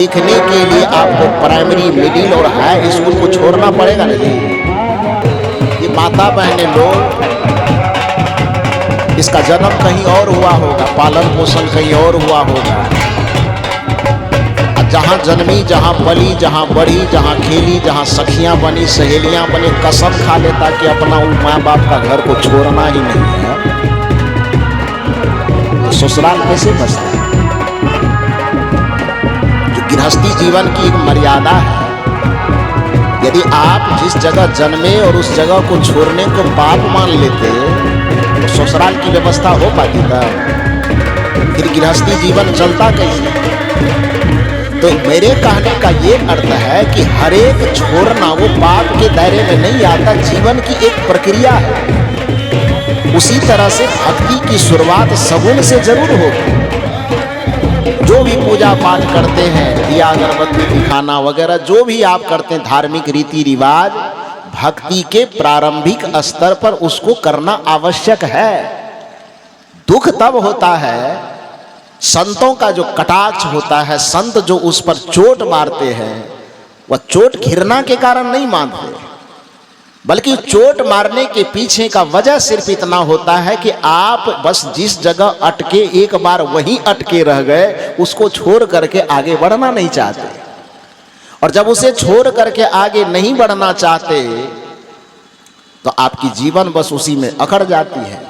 सीखने के लिए आपको प्राइमरी, मिडिल और हाई स्कूल को छोड़ना पड़ेगा नहीं। ये माता बहनें लोग, इसका जन्म कहीं और हुआ होगा, पालन पोषण कहीं और हुआ होगा। जहाँ जन्मी, जहाँ पली, जहाँ बढ़ी, जहाँ खेली, जहाँ सखियां बनी, सहेलियां बनी, कसम खा लेता कि अपना उन माँ बाप का घर को छोड़ना ही नहीं है। तो ससुराल कैसे बसता है? गृहस्थी जीवन की एक मर्यादा है। यदि आप जिस जगह जन्मे और उस जगह को छोड़ने को पाप मान लेते तो ससुराल की व्यवस्था हो पाती था? फिर गृहस्थी जीवन चलता कैसे? तो मेरे कहने का ये अर्थ है कि हर एक छोड़ना वो पाप के दायरे में नहीं आता, जीवन की एक प्रक्रिया है। उसी तरह से भक्ति की शुरुआत सगुन से जरूर होगी। जो भी पूजा पाठ करते हैं, दिया अगरबत्ती दिखाना वगैरह जो भी आप करते हैं, धार्मिक रीति रिवाज, भक्ति के प्रारंभिक स्तर पर उसको करना आवश्यक है। दुख तब होता है, संतों का जो कटाक्ष होता है, संत जो उस पर चोट मारते हैं, वह चोट घृणा के कारण नहीं मारते, बल्कि चोट मारने के पीछे का वजह सिर्फ इतना होता है कि आप बस जिस जगह अटके एक बार वहीं अटके रह गए, उसको छोड़ करके आगे बढ़ना नहीं चाहते। और जब उसे छोड़ करके आगे नहीं बढ़ना चाहते तो आपकी जीवन बस उसी में अकड़ जाती है।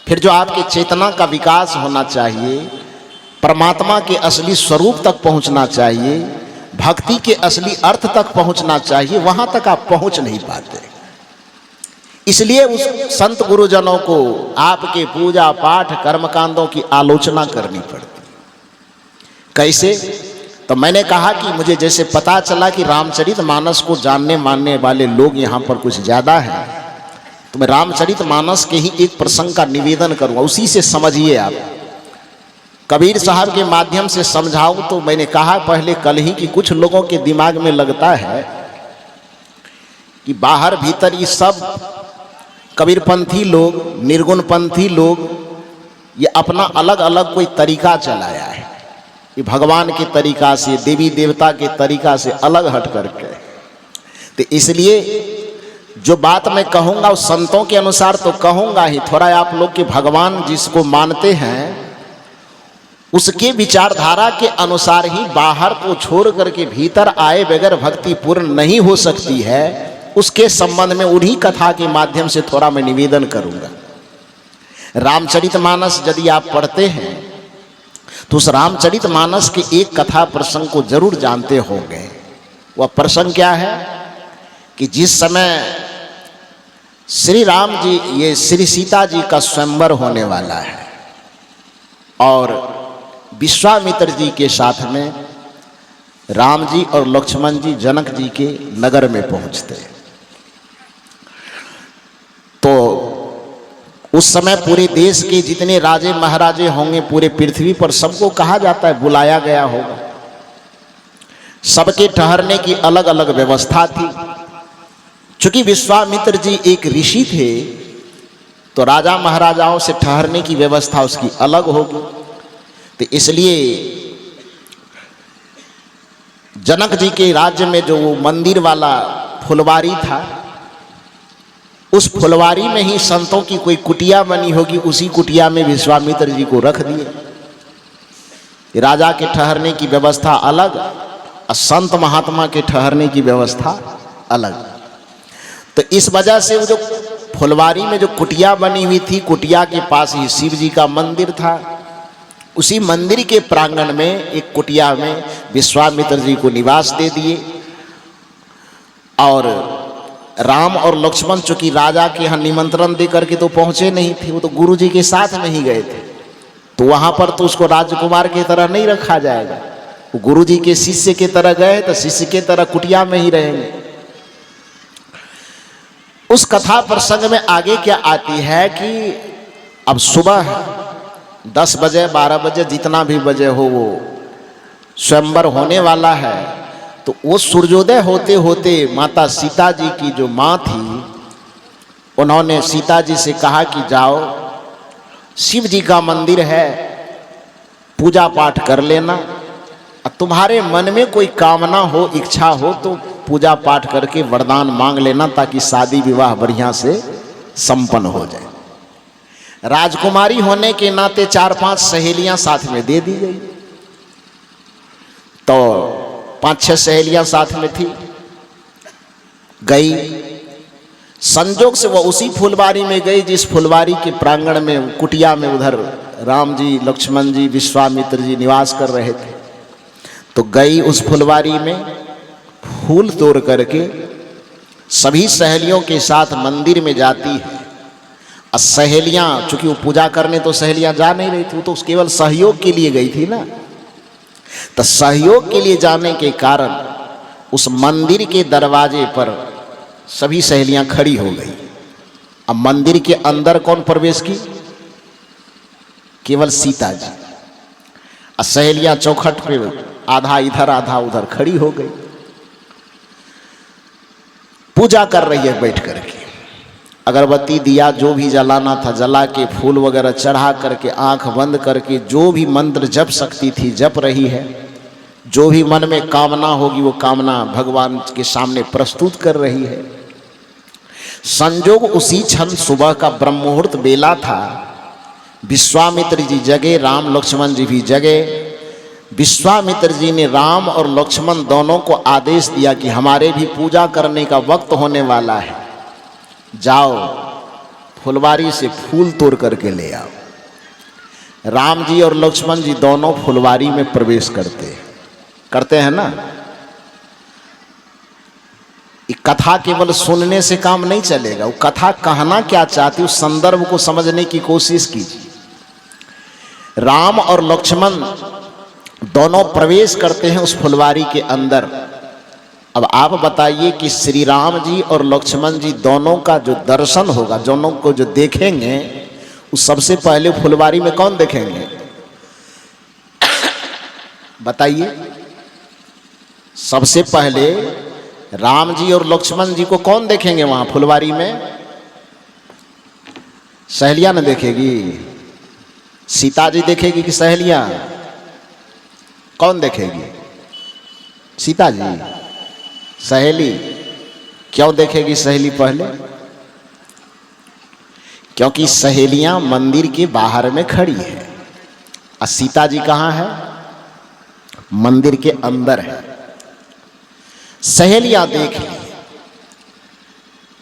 फिर जो आपके चेतना का विकास होना चाहिए, परमात्मा के असली स्वरूप तक पहुंचना चाहिए, भक्ति के असली अर्थ तक पहुंचना चाहिए, वहां तक आप पहुंच नहीं पाते। इसलिए उस संत गुरुजनों को आपके पूजा पाठ कर्मकांडों की आलोचना करनी पड़ती। कैसे? तो मैंने कहा कि मुझे जैसे पता चला कि रामचरितमानस को जानने मानने वाले लोग यहाँ पर कुछ ज्यादा हैं, तो मैं रामचरितमानस के ही एक प्रसंग का निवेदन करूंगा, उसी से समझिए आप। कबीर साहब के माध्यम से समझाऊं तो मैंने कहा पहले कल ही कि कुछ लोगों के दिमाग में लगता है कि बाहर भीतर ये सब कबीरपंथी लोग, निर्गुणपंथी लोग, ये अपना अलग अलग कोई तरीका चलाया है, ये भगवान के तरीका से, देवी देवता के तरीका से अलग हट करके। तो इसलिए जो बात मैं कहूँगा उस संतों के अनुसार तो कहूँगा ही, थोड़ा आप लोग के भगवान जिसको मानते हैं उसके विचारधारा के अनुसार ही बाहर को छोड़ करके भीतर आए बगैर भक्ति पूर्ण नहीं हो सकती है, उसके संबंध में उन्हीं कथा के माध्यम से थोड़ा मैं निवेदन करूंगा। रामचरितमानस यदि आप पढ़ते हैं तो उस रामचरितमानस के एक कथा प्रसंग को जरूर जानते होंगे। वह प्रसंग क्या है कि जिस समय श्री राम जी, ये श्री सीता जी का स्वयंवर होने वाला है और विश्वामित्र जी के साथ में राम जी और लक्ष्मण जी जनक जी के नगर में पहुंचते हैं, तो उस समय पूरे देश के जितने राजे महाराजे होंगे पूरे पृथ्वी पर, सबको कहा जाता है, बुलाया गया होगा। सबके ठहरने की अलग अलग व्यवस्था थी। चूंकि विश्वामित्र जी एक ऋषि थे तो राजा महाराजाओं से ठहरने की व्यवस्था उसकी अलग होगी। तो इसलिए जनक जी के राज्य में जो वो मंदिर वाला फुलवारी था, उस फुलवारी में ही संतों की कोई कुटिया बनी होगी, उसी कुटिया में विश्वामित्र जी को रख दिए। राजा के ठहरने की व्यवस्था अलग और संत महात्मा के ठहरने की व्यवस्था अलग। तो इस वजह से वो जो फुलवारी में जो कुटिया बनी हुई थी, कुटिया के पास ही शिव जी का मंदिर था। उसी मंदिर के प्रांगण में एक कुटिया में विश्वामित्र जी को निवास दे दिए। और राम और लक्ष्मण चूंकि राजा के यहाँ निमंत्रण दे करके तो पहुंचे नहीं थे, वो तो गुरु जी के साथ में ही गए थे, तो वहां पर तो उसको राजकुमार की तरह नहीं रखा जाएगा। वो गुरु जी के शिष्य की तरह गए तो शिष्य की तरह कुटिया में ही रहेंगे। उस कथा प्रसंग में आगे क्या आती है कि अब सुबह 10 बजे 12 बजे जितना भी बजे हो वो स्वयंवर होने वाला है, तो वो सूर्योदय होते होते माता सीता जी की जो माँ थी, उन्होंने सीता जी से कहा कि जाओ शिव जी का मंदिर है, पूजा पाठ कर लेना, और तुम्हारे मन में कोई कामना हो, इच्छा हो, तो पूजा पाठ करके वरदान मांग लेना, ताकि शादी विवाह बढ़िया से संपन्न हो जाए। राजकुमारी होने के नाते 4-5 सहेलियां साथ में दे दी गई। तो 5-6 सहेलियां साथ में थी, गई। संजोग से वह उसी फुलवारी में गई जिस फुलवारी के प्रांगण में, कुटिया में, उधर राम जी, लक्ष्मण जी, विश्वामित्र जी निवास कर रहे थे। तो गई उस फुलवारी में, फूल तोड़ करके सभी सहेलियों के साथ मंदिर में जाती है। और सहेलियां, चूंकि वो पूजा करने तो सहेलियां जा नहीं रही थी, वो तो केवल सहयोग के लिए गई थी ना। तो सहयोग के लिए जाने के कारण उस मंदिर के दरवाजे पर सभी सहेलियां खड़ी हो गई। अब मंदिर के अंदर कौन प्रवेश की? केवल सीता जी। और सहेलियां चौखट पे आधा इधर आधा उधर खड़ी हो गई, पूजा कर रही है बैठ करके। अगरबत्ती दिया जो भी जलाना था जला के, फूल वगैरह चढ़ा करके, आंख बंद करके जो भी मंत्र जप सकती थी जप रही है। जो भी मन में कामना होगी वो कामना भगवान के सामने प्रस्तुत कर रही है। संजोग उसी क्षण सुबह का ब्रह्म मुहूर्त बेला था। विश्वामित्र जी जगे, राम लक्ष्मण जी भी जगे। विश्वामित्र जी ने राम और लक्ष्मण दोनों को आदेश दिया कि हमारे भी पूजा करने का वक्त होने वाला है, जाओ फुलवारी से फूल तोड़ करके ले आओ। राम जी और लक्ष्मण जी दोनों फुलवारी में प्रवेश करते हैं ना। ये कथा केवल सुनने से काम नहीं चलेगा, वो कथा कहना क्या चाहती, उस संदर्भ को समझने की कोशिश कीजिए। राम और लक्ष्मण दोनों प्रवेश करते हैं उस फुलवारी के अंदर। अब आप बताइए कि श्री राम जी और लक्ष्मण जी दोनों का जो दर्शन होगा, दोनों को जो देखेंगे, उस सबसे पहले फुलवारी में कौन देखेंगे? बताइए। सबसे पहले राम जी और लक्ष्मण जी को कौन देखेंगे वहां फुलवारी में? सहेलियां न देखेगी? सीता जी देखेगी कि सहेलियां? कौन देखेगी? सीता जी। सहेली क्यों देखेगी सहेली पहले? क्योंकि सहेलियां मंदिर के बाहर में खड़ी है और सीता जी कहां है? मंदिर के अंदर है। सहेलियां देख ली।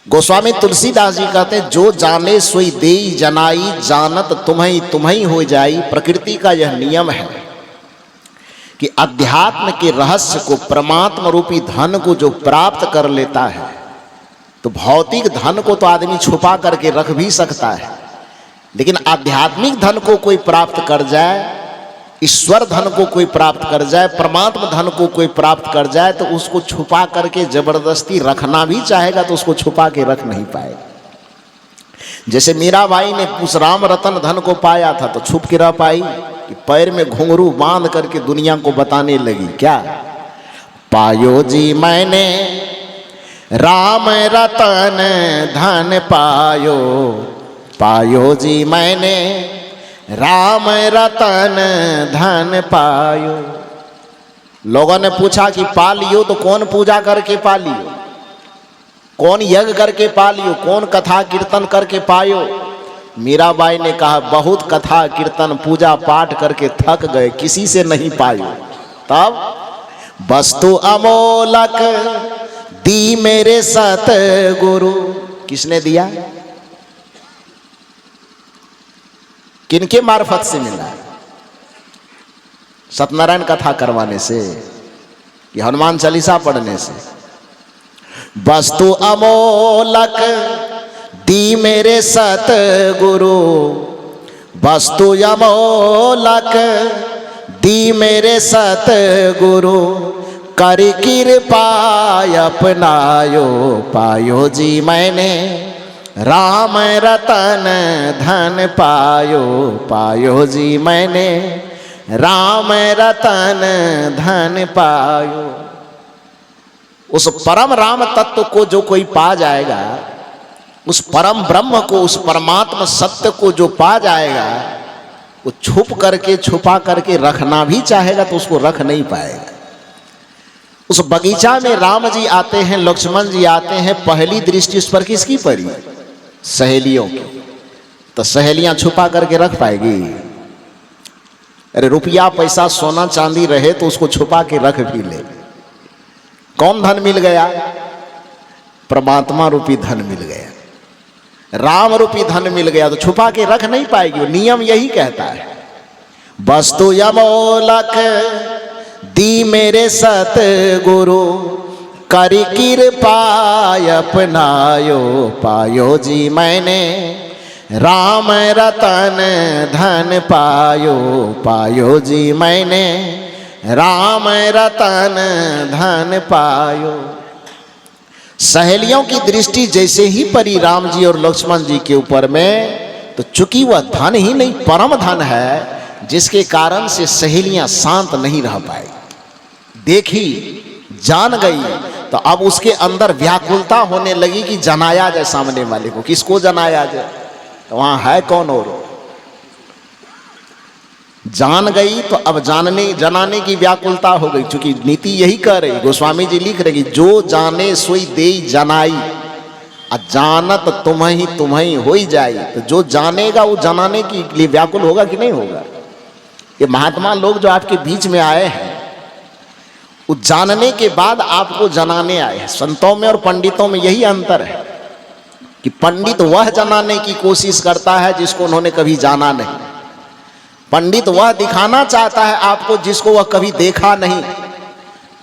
गोस्वामी तुलसीदास जी कहते हैं, जो जाने सोई देई जनाई, जानत तुम्हें तुम्हें हो जाई। प्रकृति का यह नियम है कि अध्यात्म के रहस्य को, परमात्मा रूपी धन को जो प्राप्त कर लेता है, तो भौतिक धन को तो आदमी छुपा करके रख भी सकता है, लेकिन आध्यात्मिक धन को कोई प्राप्त कर जाए, ईश्वर धन को कोई प्राप्त कर जाए, परमात्मा धन को कोई प्राप्त कर जाए, तो उसको छुपा करके जबरदस्ती रखना भी चाहेगा तो उसको छुपा के रख नहीं पाएगा। जैसे मीराबाई ने उस राम रतन धन को पाया था तो छुप के रह पाई कि पैर में घुंघरू बांध करके दुनिया को बताने लगी क्या? पायो जी मैंने राम रतन धन पायो, पायो जी मैंने राम रतन धन पायो। लोगों ने पूछा कि पालियो तो कौन पूजा करके पालियो, कौन यज्ञ करके पालियो, कौन कथा कीर्तन करके पायो? मीराबाई ने कहा, बहुत कथा कीर्तन पूजा पाठ करके थक गए, किसी से नहीं पायो। तब वस्तु अमोलक दी मेरे सतगुरु। किसने दिया? किनके मार्फत से मिला? सत्यनारायण कथा करवाने से कि हनुमान चालीसा पढ़ने से? वस्तु अमोलक दी मेरे सतगुरु, वस्तु अमोलक दी मेरे सतगुरु, कर कृपा अपनायो, पायो जी मैंने राम रतन धन पायो, पायो जी मैंने राम रतन धन पायो। उस परम राम तत्व को जो कोई पा जाएगा, उस परम ब्रह्म को, उस परमात्मा सत्य को जो पा जाएगा, वो छुप करके छुपा करके रखना भी चाहेगा तो उसको रख नहीं पाएगा। उस बगीचा में राम जी आते हैं, लक्ष्मण जी आते हैं, पहली दृष्टि उस पर किसकी पड़ी? सहेलियों की। तो सहेलियां छुपा करके रख पाएगी? अरे रुपया पैसा सोना चांदी रहे तो उसको छुपा के रख भी ले। कौन धन मिल गया? परमात्मा रूपी धन मिल गया, राम रूपी धन मिल गया, तो छुपा के रख नहीं पाएगी। नियम यही कहता है, वस्तु यमोलक दी मेरे सतगुरु, करी कृपा अपनायो पायो जी मैंने, राम रतन धन पायो पायो जी मैंने, राम रतन धन पायो। सहेलियों की दृष्टि जैसे ही पड़ी राम जी और लक्ष्मण जी के ऊपर में, तो चूंकि वह धन ही नहीं परम धन है, जिसके कारण से सहेलियां शांत नहीं रह पाई। देखी, जान गई, तो अब उसके अंदर व्याकुलता होने लगी कि जनाया जाए सामने वाले को। किसको जनाया जाए? तो वहां है कौन और? जान गई तो अब जनाने की व्याकुलता हो गई। चूंकि नीति यही कह रही, गोस्वामी जी लिख रहे कि जो जाने सोई देई जनाई, जानत तुम्हें हो ही जाए। तो जो जानेगा वो जनाने के लिए व्याकुल होगा कि नहीं होगा? ये महात्मा लोग जो आपके बीच में आए हैं, वो जानने के बाद आपको जनाने आए हैं। संतों में और पंडितों में यही अंतर है कि पंडित वह जनाने की कोशिश करता है जिसको उन्होंने कभी जाना नहीं। पंडित वह दिखाना चाहता है आपको जिसको वह कभी देखा नहीं।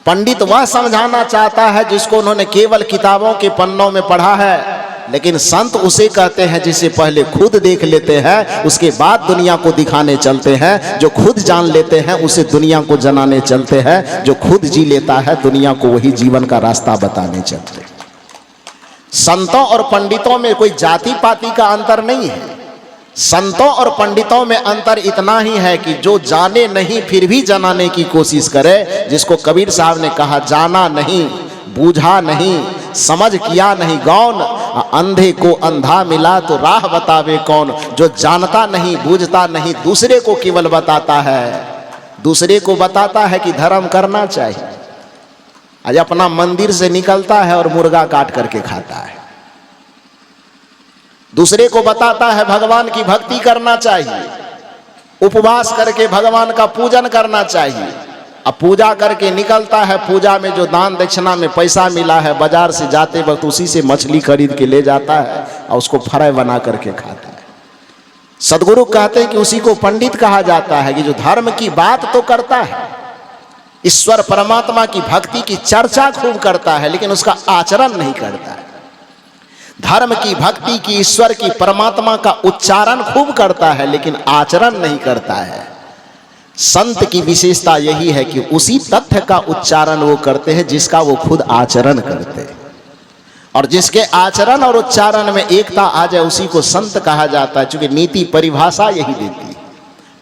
पंडित वह समझाना चाहता है जिसको उन्होंने केवल किताबों के पन्नों में पढ़ा है। लेकिन संत उसे कहते हैं जिसे पहले खुद देख लेते हैं, उसके बाद दुनिया को दिखाने चलते हैं। जो खुद जान लेते हैं उसे दुनिया को जनाने चलते हैं। जो खुद जी लेता है दुनिया को वही जीवन का रास्ता बताने चलते हैं। संतों और पंडितों में कोई जाति पाति का अंतर नहीं है। संतों और पंडितों में अंतर इतना ही है कि जो जाने नहीं फिर भी जनाने की कोशिश करे, जिसको कबीर साहब ने कहा, जाना नहीं, बूझा नहीं, समझ किया नहीं गौन, अंधे को अंधा मिला तो राह बतावे कौन। जो जानता नहीं, बूझता नहीं, दूसरे को केवल बताता है, दूसरे को बताता है कि धर्म करना चाहिए। आज अपना मंदिर से निकलता है और मुर्गा काट करके खाता है। दूसरे को बताता है भगवान की भक्ति करना चाहिए, उपवास करके भगवान का पूजन करना चाहिए। अब पूजा करके निकलता है, पूजा में जो दान दक्षिणा में पैसा मिला है, बाजार से जाते वक्त उसी से मछली खरीद के ले जाता है और उसको फ्राई बना करके खाता है। सदगुरु कहते हैं कि उसी को पंडित कहा जाता है कि जो धर्म की बात तो करता है, ईश्वर परमात्मा की भक्ति की चर्चा खूब करता है, लेकिन उसका आचरण नहीं करता है। धर्म की, भक्ति की, ईश्वर की, परमात्मा का उच्चारण खूब करता है, लेकिन आचरण नहीं करता है। संत की विशेषता यही है कि उसी तथ्य का उच्चारण वो करते हैं जिसका वो खुद आचरण करते हैं। और जिसके आचरण और उच्चारण में एकता आ जाए उसी को संत कहा जाता है। चूंकि नीति परिभाषा यही देती है।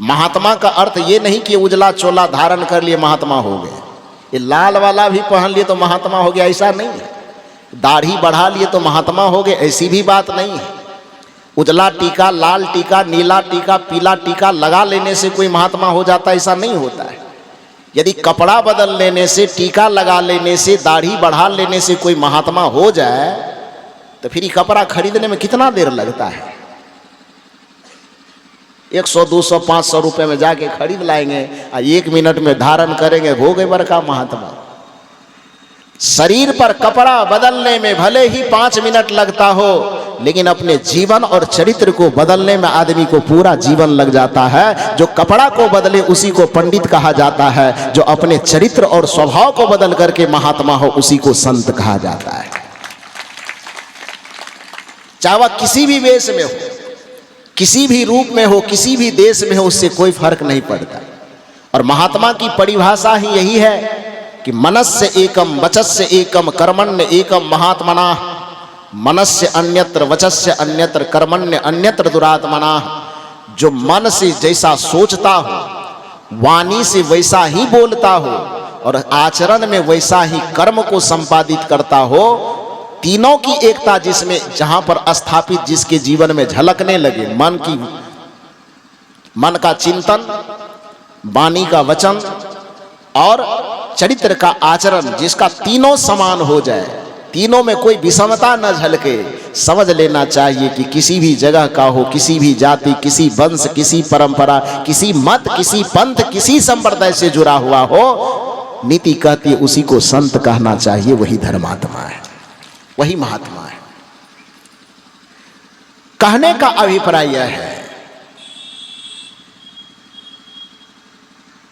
महात्मा का अर्थ ये नहीं कि उजला चोला धारण कर लिए महात्मा हो गए, ये लाल वाला भी पहन लिए तो महात्मा हो गया, ऐसा नहीं है। दाढ़ी बढ़ा लिए तो महात्मा हो गए, ऐसी भी बात नहीं है। उजला टीका, लाल टीका, नीला टीका, पीला टीका लगा लेने से कोई महात्मा हो जाता, ऐसा नहीं होता है। यदि कपड़ा बदल लेने से, टीका लगा लेने से, दाढ़ी बढ़ा लेने से कोई महात्मा हो जाए तो फिर ये कपड़ा खरीदने में कितना देर लगता है? 100, 200, 500 रुपए में जाके खरीद लाएंगे और 1 मिनट में धारण करेंगे, हो गए बड़का महात्मा। शरीर पर कपड़ा बदलने में भले ही 5 मिनट लगता हो, लेकिन अपने जीवन और चरित्र को बदलने में आदमी को पूरा जीवन लग जाता है। जो कपड़ा को बदले उसी को पंडित कहा जाता है, जो अपने चरित्र और स्वभाव को बदल करके महात्मा हो उसी को संत कहा जाता है। चाहे वह किसी भी वेश में हो, किसी भी रूप में हो, किसी भी देश में हो, उससे कोई फर्क नहीं पड़ता। और महात्मा की परिभाषा ही यही है कि मनस्य एकम, वचस्य एकम, कर्मण्य एकम महात्मना। मनस्य अन्यत्र, वचस्य अन्यत्र, कर्मण्य अन्यत्र दुरात्मना। जो मन से जैसा सोचता हो, वाणी से वैसा ही बोलता हो और आचरण में वैसा ही कर्म को संपादित करता हो, तीनों की एकता जिसमें, जहां पर स्थापित जिसके जीवन में झलकने लगे, मन की मन का चिंतन, वाणी का वचन और चरित्र का आचरण, जिसका तीनों समान हो जाए, तीनों में कोई विषमता न झलके, समझ लेना चाहिए कि किसी भी जगह का हो, किसी भी जाति, किसी वंश, किसी परंपरा, किसी मत, किसी पंथ, किसी संप्रदाय से जुड़ा हुआ हो, नीति कहती है उसी को संत कहना चाहिए। वही धर्मात्मा है, वही महात्मा है। कहने का अभिप्राय यह है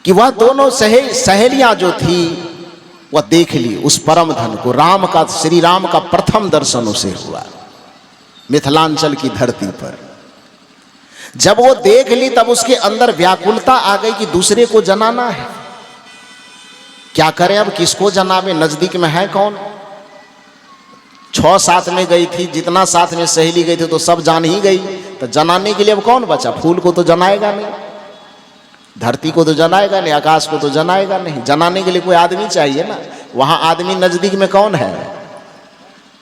कि वह दोनों सहेलियां जो थी वह देख ली उस परम धन को। राम का, श्री राम का प्रथम दर्शन उसे हुआ मिथिलांचल की धरती पर। जब वो देख ली तब उसके अंदर व्याकुलता आ गई कि दूसरे को जनाना है, क्या करें अब, किसको जनावे, नजदीक में है कौन। 6 साथ में गई थी, जितना साथ में सहेली गई थी तो सब जान ही गई, तो जनाने के लिए अब कौन बचा। फूल को तो जनाएगा नहीं, धरती को तो जनाएगा नहीं, आकाश को तो जनाएगा नहीं, जनाने के लिए कोई आदमी चाहिए ना। वहां आदमी नजदीक में कौन है,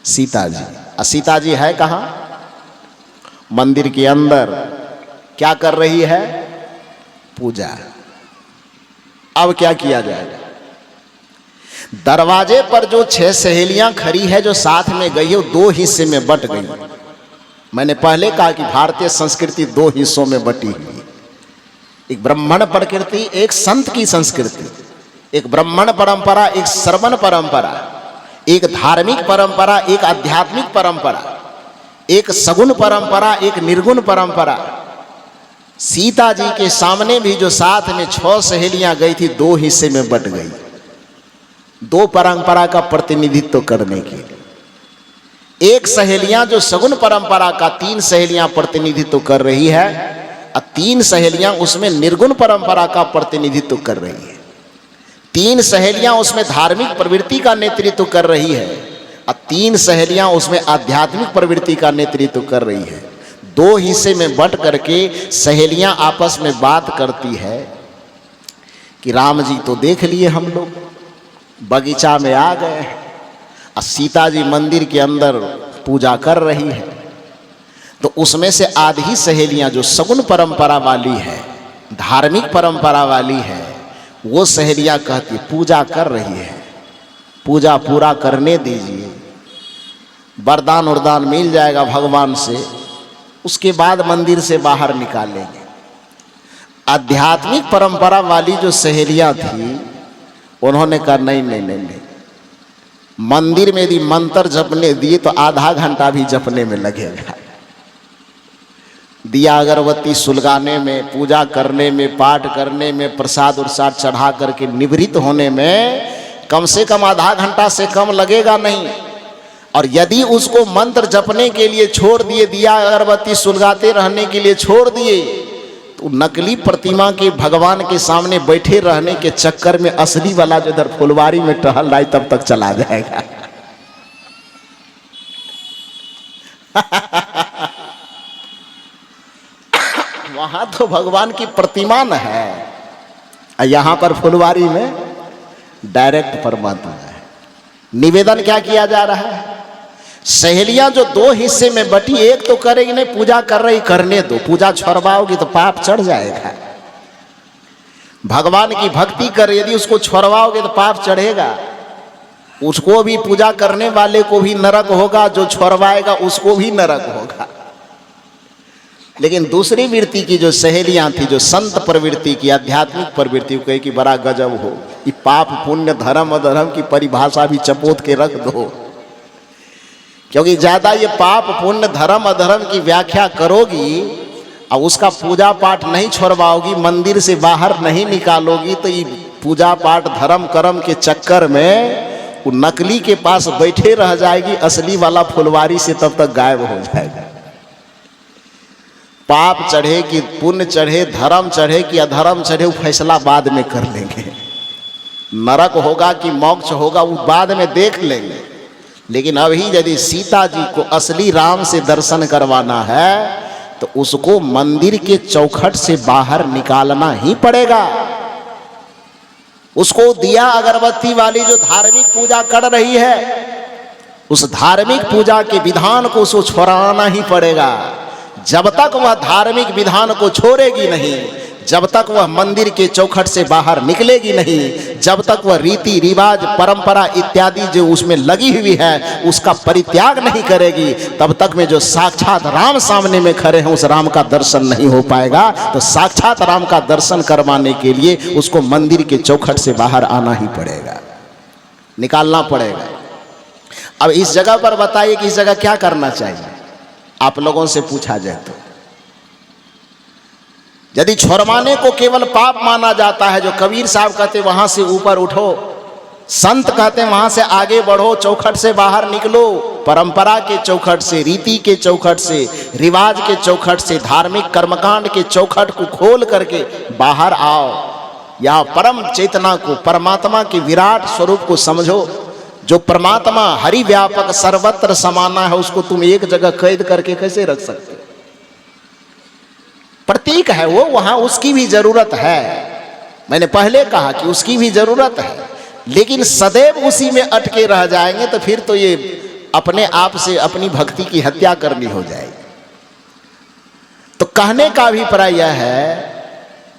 सीता जी। और सीता जी है कहां, मंदिर के अंदर। क्या कर रही है, पूजा। अब क्या किया जाएगा, दरवाजे पर जो 6 सहेलियां खड़ी है जो साथ में गई है, वो 2 हिस्से में बट गई। मैंने पहले कहा कि भारतीय संस्कृति 2 हिस्सों में बटी हुई, एक ब्राह्मण प्रकृति, एक संत की संस्कृति। एक ब्राह्मण परंपरा, एक श्रवण परंपरा, एक धार्मिक परंपरा, एक आध्यात्मिक परंपरा, एक सगुण परंपरा, एक निर्गुण परंपरा। सीता जी के सामने भी जो साथ में 6 सहेलियां गई थी, 2 हिस्से में बट गई, 2 परंपरा का प्रतिनिधित्व करने के लिए। एक सहेलियां जो सगुण परंपरा का 3 सहेलियां प्रतिनिधित्व कर रही है, और 3 सहेलियां उसमें निर्गुण परंपरा का प्रतिनिधित्व कर रही है। 3 सहेलियां उसमें धार्मिक प्रवृत्ति का नेतृत्व कर रही है, और 3 सहेलियां उसमें आध्यात्मिक प्रवृत्ति का नेतृत्व कर रही है। 2 हिस्से में बट करके सहेलियां आपस में बात करती है कि राम जी तो देख लिए हम लोग, बगीचा में आ गए, और सीता जी मंदिर के अंदर पूजा कर रही है। तो उसमें से आधी सहेलियां जो सगुण परंपरा वाली है, धार्मिक परंपरा वाली है, वो सहेलियां कहती पूजा कर रही है, पूजा पूरा करने दीजिए, वरदान वरदान मिल जाएगा भगवान से, उसके बाद मंदिर से बाहर निकालेंगे। आध्यात्मिक परंपरा वाली जो सहेलियां थी, उन्होंने कहा नहीं नहीं नहीं नहीं, मंदिर में यदि मंत्र जपने दिए तो आधा घंटा भी जपने में लगेगा, दिया अगरबत्ती सुलगाने में, पूजा करने में, पाठ करने में, प्रसाद उरसाद चढ़ा करके निवृत्त होने में कम से कम आधा घंटा से कम लगेगा नहीं। और यदि उसको मंत्र जपने के लिए छोड़ दिए, दिया अगरबत्ती सुलगाते रहने के लिए छोड़ दिए, तो नकली प्रतिमा के भगवान के सामने बैठे रहने के चक्कर में असली वाला जो इधर फुलवारी में टहल रहा है तब तक चला जाएगा। वहां तो भगवान की प्रतिमा न है, यहां पर फुलवारी में डायरेक्ट परमात्मा है। निवेदन क्या किया जा रहा है, सहेलियां जो 2 हिस्से में बटी, एक तो करेगी नहीं, पूजा कर रही करने दो, पूजा छोड़वाओगी तो पाप चढ़ जाएगा। भगवान की भक्ति कर, यदि उसको छोड़वाओगे तो पाप चढ़ेगा, उसको भी, पूजा करने वाले को भी नरक होगा, जो छोड़वाएगा उसको भी नरक होगा। लेकिन दूसरी वृत्ति की जो सहेलियां थी, जो संत प्रवृत्ति की, आध्यात्मिक प्रवृत्ति, को कहे कि बड़ा गजब हो, ये पाप पुण्य धर्म अधर्म की परिभाषा भी चपोत के रख दो, क्योंकि ज्यादा ये पाप पुण्य धर्म अधर्म की व्याख्या करोगी और उसका पूजा पाठ नहीं छोड़वाओगी, मंदिर से बाहर नहीं निकालोगी, तो ये पूजा पाठ धर्म कर्म के चक्कर में वो नकली के पास बैठे रह जाएगी, असली वाला फुलवारी से तब तक गायब हो जाएगा। पाप चढ़े कि पुण्य चढ़े, धर्म चढ़े कि अधर्म चढ़े, वो फैसला बाद में कर लेंगे। नरक होगा कि मोक्ष होगा वो बाद में देख लेंगे। लेकिन अभी यदि सीता जी को असली राम से दर्शन करवाना है तो उसको मंदिर के चौखट से बाहर निकालना ही पड़ेगा। उसको दिया अगरबत्ती वाली जो धार्मिक पूजा कर रही है, उस धार्मिक पूजा के विधान को उसको छोड़ाना ही पड़ेगा। जब तक वह धार्मिक विधान को छोड़ेगी नहीं, जब तक वह मंदिर के चौखट से बाहर निकलेगी नहीं, जब तक वह रीति रिवाज परंपरा इत्यादि जो उसमें लगी हुई है उसका परित्याग नहीं करेगी, तब तक में जो साक्षात राम सामने में खड़े हैं उस राम का दर्शन नहीं हो पाएगा। तो साक्षात राम का दर्शन करवाने के लिए उसको मंदिर के चौखट से बाहर आना ही पड़ेगा, निकालना पड़ेगा। अब इस जगह पर बताइए कि इस जगह क्या करना चाहिए, आप लोगों से पूछा जाए तो। यदि छुड़वाने को केवल पाप माना जाता है, जो कबीर साहब कहते वहां से ऊपर उठो, संत कहते हैं वहां से आगे बढ़ो, चौखट से बाहर निकलो, परंपरा के चौखट से, रीति के चौखट से, रिवाज के चौखट से, धार्मिक कर्मकांड के चौखट को खोल करके बाहर आओ। या परम चेतना को, परमात्मा के विराट स्वरूप को समझो। जो परमात्मा हरि व्यापक सर्वत्र समाना है उसको तुम एक जगह कैद करके कैसे रख सकते हो? प्रतीक है वो, वहां उसकी भी जरूरत है। मैंने पहले कहा कि उसकी भी जरूरत है, लेकिन सदैव उसी में अटके रह जाएंगे तो फिर तो ये अपने आप से अपनी भक्ति की हत्या करनी हो जाएगी। तो कहने का अभिप्राय यह है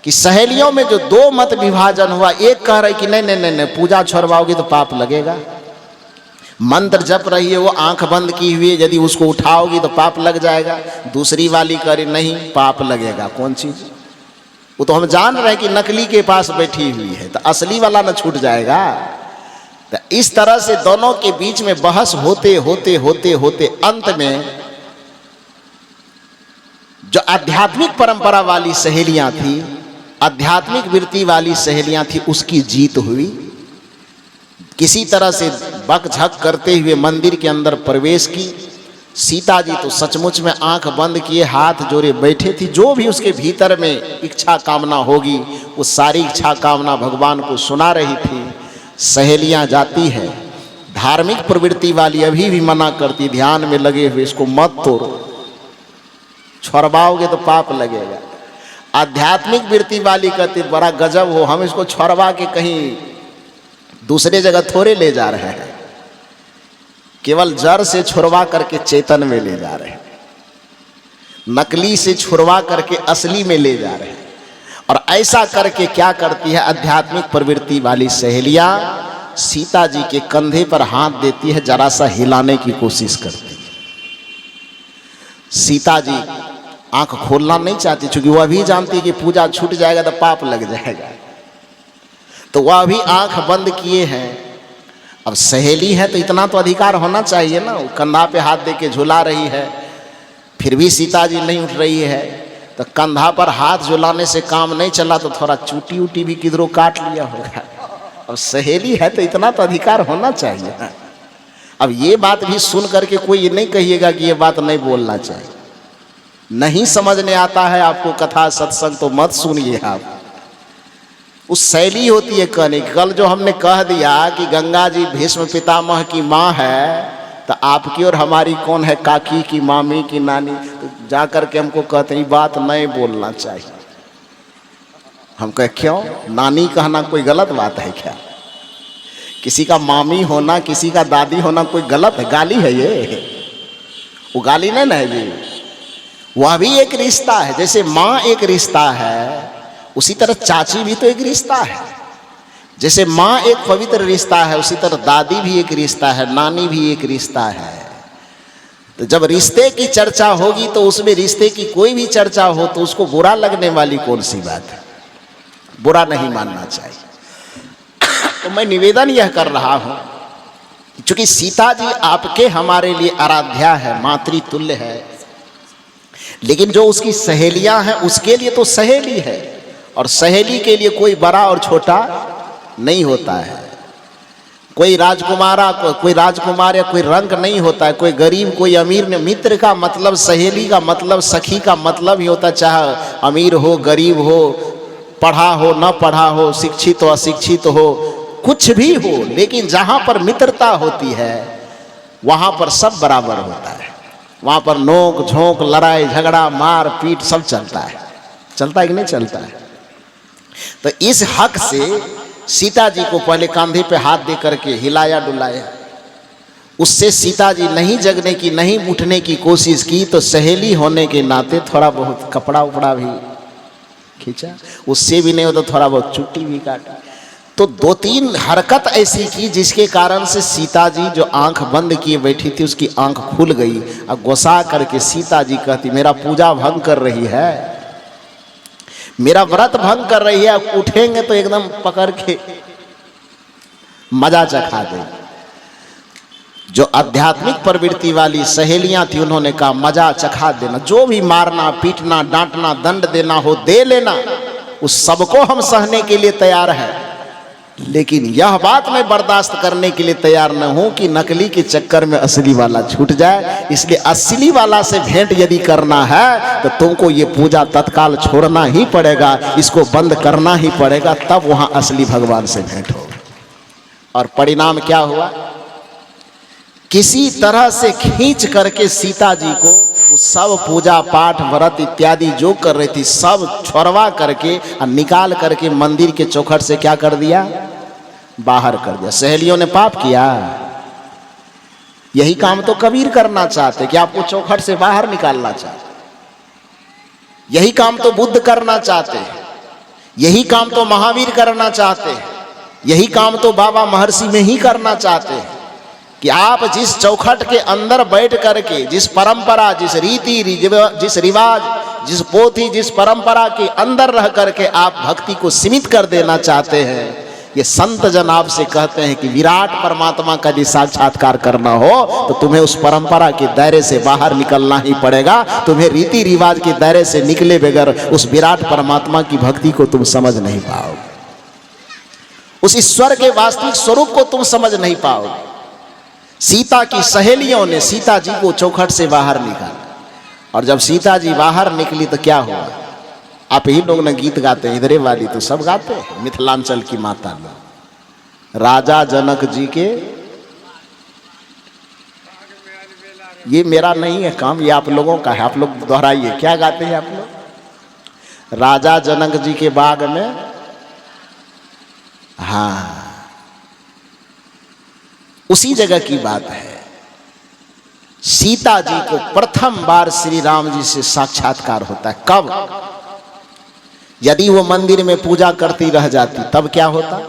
कि सहेलियों में जो दो मत विभाजन हुआ, एक कह रही कि नहीं नहीं नहीं, नहीं पूजा छोड़वाओगी तो पाप लगेगा, मंत्र जप रही है वो आंख बंद की हुई, यदि उसको उठाओगी तो पाप लग जाएगा। दूसरी वाली करे नहीं पाप लगेगा। कौन चीज? वो तो हम जान रहे हैं कि नकली के पास बैठी हुई है, तो असली वाला न छूट जाएगा। तो इस तरह से दोनों के बीच में बहस होते होते होते होते अंत में जो आध्यात्मिक परंपरा वाली सहेलियां थी, आध्यात्मिक वृत्ति वाली सहेलियां थी, उसकी जीत हुई। किसी तरह से बकझक करते हुए मंदिर के अंदर प्रवेश की। सीता जी तो सचमुच में आंख बंद किए हाथ जोड़े बैठे थी। जो भी उसके भीतर में इच्छा कामना होगी वो सारी इच्छा कामना भगवान को सुना रही थी। सहेलियां जाती है, धार्मिक प्रवृत्ति वाली अभी भी मना करती, ध्यान में लगे हुए, इसको मत तोड़ो, छोड़वाओगे तो पाप लगेगा। आध्यात्मिक वृत्ति वाली कहती बड़ा गजब हो, हम इसको छोड़वा के कहीं दूसरे जगह थोड़े ले जा रहे हैं, केवल जड़ से छुड़वा करके चेतन में ले जा रहे हैं, नकली से छुड़वा करके असली में ले जा रहे हैं। और ऐसा करके क्या करती है आध्यात्मिक प्रवृत्ति वाली सहेलियां, सीता जी के कंधे पर हाथ देती है, जरा सा हिलाने की कोशिश करती है। सीता जी आंख खोलना नहीं चाहती, क्योंकि वह भी जानती है कि पूजा छूट जाएगा तो पाप लग जाएगा, तो वह भी आंख बंद किए हैं। अब सहेली है तो इतना तो अधिकार होना चाहिए ना, कंधा पे हाथ दे के झुला रही है, फिर भी सीता जी नहीं उठ रही है, तो कंधा पर हाथ झुलाने से काम नहीं चला तो थोड़ा चूटी उटी भी किधरों काट लिया होगा। अब सहेली है तो इतना तो अधिकार होना चाहिए ना। अब ये बात भी सुन करके कोई ये नहीं कहिएगा कि ये बात नहीं बोलना चाहिए। नहीं समझने आता है आपको कथा सत्संग तो मत सुनिए आप। उस शैली होती है कहने की। कल जो हमने कह दिया कि गंगा जी भीष्म पितामह की माँ है, तो आपकी और हमारी कौन है, काकी की, मामी की, नानी? तो जा करके हमको कहते हैं बात नहीं बोलना चाहिए। हम कहे क्यों? नानी कहना कोई गलत बात है क्या? किसी का मामी होना, किसी का दादी होना कोई गलत है? गाली है ये? वो गाली नहीं है जी, वह भी एक रिश्ता है। जैसे माँ एक रिश्ता है, उसी तरह चाची भी तो एक रिश्ता है। जैसे माँ एक पवित्र रिश्ता है, उसी तरह दादी भी एक रिश्ता है, नानी भी एक रिश्ता है। तो जब रिश्ते की चर्चा होगी तो उसमें रिश्ते की कोई भी चर्चा हो तो उसको बुरा लगने वाली कौन सी बात है? बुरा नहीं मानना चाहिए। तो मैं निवेदन यह कर रहा हूं, क्योंकि सीता जी आपके हमारे लिए आराध्या है, मातृतुल्य है, लेकिन जो उसकी सहेलियां हैं उसके लिए तो सहेली है, और सहेली के लिए कोई बड़ा और छोटा नहीं होता है। कोई राजकुमारा, कोई राजकुमार या कोई रंग नहीं होता है, कोई गरीब कोई अमीर नहीं। मित्र का मतलब, सहेली का मतलब, सखी का मतलब ही होता है, चाहे अमीर हो गरीब हो, पढ़ा हो न पढ़ा हो, शिक्षित हो अशिक्षित हो, कुछ भी हो, लेकिन जहाँ पर मित्रता होती है वहाँ पर सब बराबर होता है। वहाँ पर नोक झोंक, लड़ाई झगड़ा, मार पीट सब चलता है। चलता है कि नहीं चलता है? तो इस हक से सीता जी को पहले कंधे पे हाथ दे करके हिलाया डुलाया। उससे सीता जी नहीं जगने की, नहीं उठने की कोशिश की, तो सहेली होने के नाते थोड़ा बहुत कपड़ा उपड़ा भी खींचा, उससे भी नहीं हो तो थोड़ा बहुत चुट्टी भी काटी। तो 2-3 हरकत ऐसी की जिसके कारण से सीता जी जो आंख बंद किए बैठी थी उसकी आंख खुल गई और गुस्सा करके सीता जी कहती, मेरा पूजा भंग कर रही है, मेरा व्रत भंग कर रही है, उठेंगे तो एकदम पकड़ के मजा चखा देंगे। जो आध्यात्मिक प्रवृत्ति वाली सहेलियां थी उन्होंने कहा मजा चखा देना, जो भी मारना पीटना डांटना दंड देना हो दे लेना, उस सबको हम सहने के लिए तैयार है, लेकिन यह बात मैं बर्दाश्त करने के लिए तैयार न हूं कि नकली के चक्कर में असली वाला छूट जाए। इसलिए असली वाला से भेंट यदि करना है तो तुमको ये पूजा तत्काल छोड़ना ही पड़ेगा, इसको बंद करना ही पड़ेगा, तब वहां असली भगवान से भेंट होगी। और परिणाम क्या हुआ, किसी तरह से खींच करके सीता जी को सब पूजा पाठ व्रत इत्यादि जो कर रही थी सब छोड़वा करके और निकाल करके मंदिर के चौखट से क्या कर दिया, बाहर कर दिया। सहेलियों ने पाप किया, यही काम तो कबीर करना चाहते कि आपको चौखट से बाहर निकालना चाहते, यही काम तो बुद्ध करना चाहते, यही काम तो महावीर करना चाहते, यही काम तो बाबा महर्षि में ही करना चाहते हैं कि आप जिस चौखट के अंदर बैठ करके, जिस परंपरा, जिस रीति, जिस रिवाज, जिस पोथी, जिस परंपरा के अंदर रह करके आप भक्ति को सीमित कर देना चाहते हैं, ये संत जन आपसे कहते हैं कि विराट परमात्मा का यदि साक्षात्कार करना हो तो तुम्हें उस परंपरा के दायरे से बाहर निकलना ही पड़ेगा। तुम्हें रीति रिवाज के दायरे से निकले बगैर उस विराट परमात्मा की भक्ति को तुम समझ नहीं पाओगे, उस ईश्वर के वास्तविक स्वरूप को तुम समझ नहीं पाओगे। सीता की सहेलियों ने सीता जी को चौखट से बाहर निकाला, और जब सीता जी बाहर निकली तो क्या हुआ, आप ही लोग ने गीत गाते हैं, इधरे वाली तो सब गाते हैं, मिथिलांचल की माता लोग, राजा जनक जी के, ये मेरा नहीं है काम, ये आप लोगों का है, आप लोग दोहराइए, क्या गाते हैं आप लोग, राजा जनक जी के बाग में, हाँ उसी जगह की बात है। सीता जी को प्रथम बार श्री राम जी से साक्षात्कार होता है, कब, यदि वो मंदिर में पूजा करती रह जाती तब क्या होता,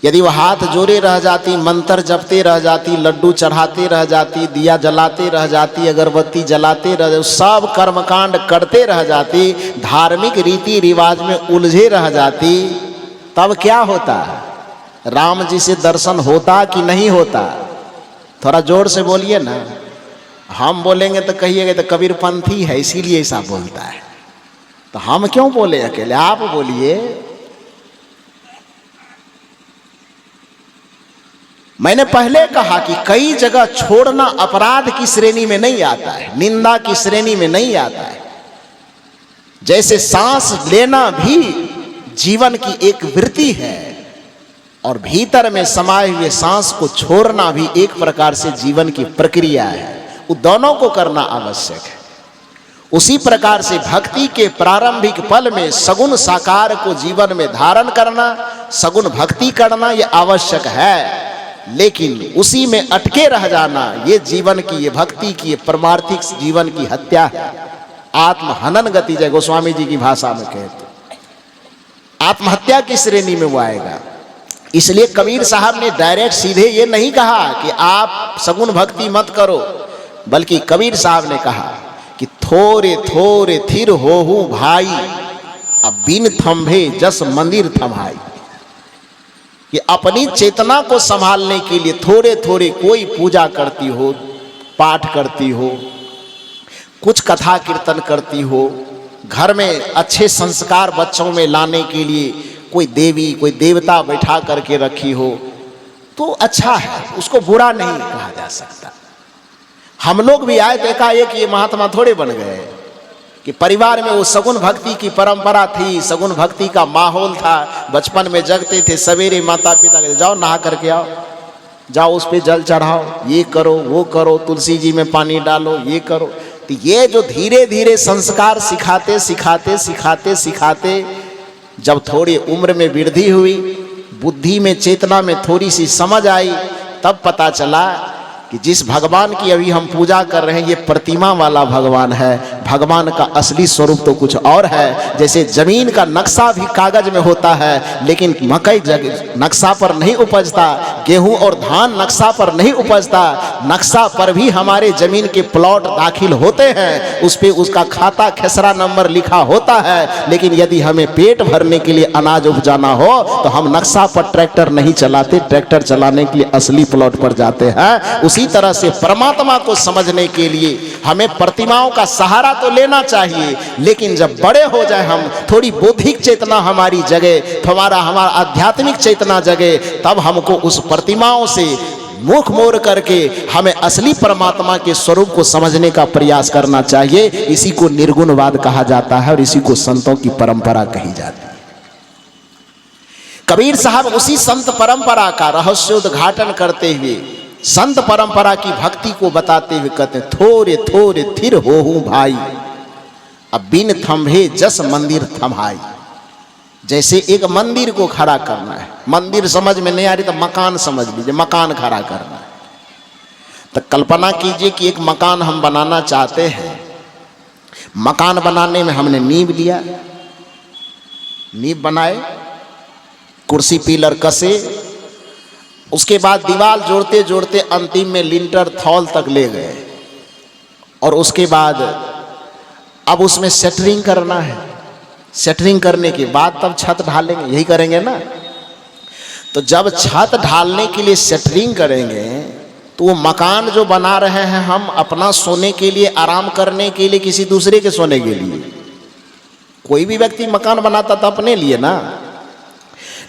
यदि वो हाथ जोड़े रह जाती, मंत्र जपते रह जाती, लड्डू चढ़ाते रह जाती, दिया जलाते रह जाती, अगरबत्ती जलाते रह जाती, सब कर्मकांड करते रह जाती, धार्मिक रीति रिवाज में उलझे रह जाती, तब क्या होता, राम जी से दर्शन होता कि नहीं होता? थोड़ा जोर से बोलिए ना, हम बोलेंगे तो कहिएगा तो कबीरपंथी है इसीलिए ऐसा बोलता है, तो हम क्यों बोले अकेले, आप बोलिए। मैंने पहले कहा कि कई जगह छोड़ना अपराध की श्रेणी में नहीं आता है, निंदा की श्रेणी में नहीं आता है। जैसे सांस लेना भी जीवन की एक वृत्ति है और भीतर में समाये हुए सांस को छोड़ना भी एक प्रकार से जीवन की प्रक्रिया है, वो दोनों को करना आवश्यक है। उसी प्रकार से भक्ति के प्रारंभिक पल में सगुण साकार को जीवन में धारण करना, सगुण भक्ति करना ये आवश्यक है, लेकिन उसी में अटके रह जाना ये जीवन की, ये भक्ति की, ये परमार्थिक जीवन की हत्या है, आत्महनन गति, जय गोस्वामी जी की भाषा में कहते आत्महत्या की श्रेणी में वो आएगा। इसलिए कबीर साहब ने डायरेक्ट सीधे ये नहीं कहा कि आप सगुण भक्ति मत करो, बल्कि कबीर साहब ने कहा कि थोरे थोरे थिर होहु भाई, अब बिन थंभे जस मंदिर थमाई। कि अपनी चेतना को संभालने के लिए थोड़े थोड़े कोई पूजा करती हो, पाठ करती हो, कुछ कथा कीर्तन करती हो, घर में अच्छे संस्कार बच्चों में लाने के लिए कोई देवी कोई देवता बैठा करके रखी हो तो अच्छा है, उसको बुरा नहीं कहा जा सकता। हम लोग भी आए देखा एक ये महात्मा थोड़े बन गए कि परिवार में वो सगुण भक्ति की परंपरा थी, सगुण भक्ति का माहौल था, बचपन में जगते थे, सवेरे माता पिता कहते जाओ नहा करके आओ, जाओ उस पे जल चढ़ाओ, ये करो वो करो, तुलसी जी में पानी डालो, ये करो। तो ये जो धीरे धीरे संस्कार सिखाते सिखाते सिखाते सिखाते जब थोड़ी उम्र में वृद्धि हुई, बुद्धि में चेतना में थोड़ी सी समझ आई, तब पता चला कि जिस भगवान की अभी हम पूजा कर रहे हैं ये प्रतिमा वाला भगवान है, भगवान का असली स्वरूप तो कुछ और है। जैसे जमीन का नक्शा भी कागज में होता है, लेकिन मकई नक्शा पर नहीं उपजता, गेहूं और धान नक्शा पर नहीं उपजता। नक्शा पर भी हमारे जमीन के प्लॉट दाखिल होते हैं, उस पे उसका खाता खेसरा नंबर लिखा होता है, लेकिन यदि हमें पेट भरने के लिए अनाज उपजाना हो तो हम नक्शा पर ट्रैक्टर नहीं चलाते, ट्रैक्टर चलाने के लिए असली प्लॉट पर जाते हैं। उसी तरह से परमात्मा को समझने के लिए हमें प्रतिमाओं का सहारा तो लेना चाहिए, लेकिन जब बड़े हो जाए हम, थोड़ी बौद्धिक चेतना हमारी जगह, हमारा आध्यात्मिक चेतना जगे, तब हमको उस प्रतिमाओं से मुख मोड़ करके हमें असली परमात्मा के स्वरूप को समझने का प्रयास करना चाहिए। इसी को निर्गुणवाद कहा जाता है और इसी को संतों की परंपरा कही जाती है। कबीर साहब उसी संत परंपरा का रहस्योद्घाटन करते हुए, संत परंपरा की भक्ति को बताते हुए कहते, थोरे थोरे थिर होहूं भाई, अब बिन थंभे जस मंदिर थमाई। जैसे एक मंदिर को खड़ा करना है, मंदिर समझ में नहीं आ रही तो मकान समझ लीजिए, मकान खड़ा करना है। तो कल्पना कीजिए कि एक मकान हम बनाना चाहते हैं। मकान बनाने में हमने नींव लिया, नींव बनाए, कुर्सी पिलर कसे, उसके बाद दीवार जोड़ते जोड़ते अंतिम में लिंटर थौल तक ले गए, और उसके बाद अब उसमें सेटरिंग करना है। सेटरिंग करने के बाद तब छत ढालेंगे, यही करेंगे ना। तो जब छत ढालने के लिए सेटरिंग करेंगे तो वो मकान जो बना रहे हैं हम अपना सोने के लिए, आराम करने के लिए, किसी दूसरे के सोने के लिए? कोई भी व्यक्ति मकान बनाता था अपने लिए ना।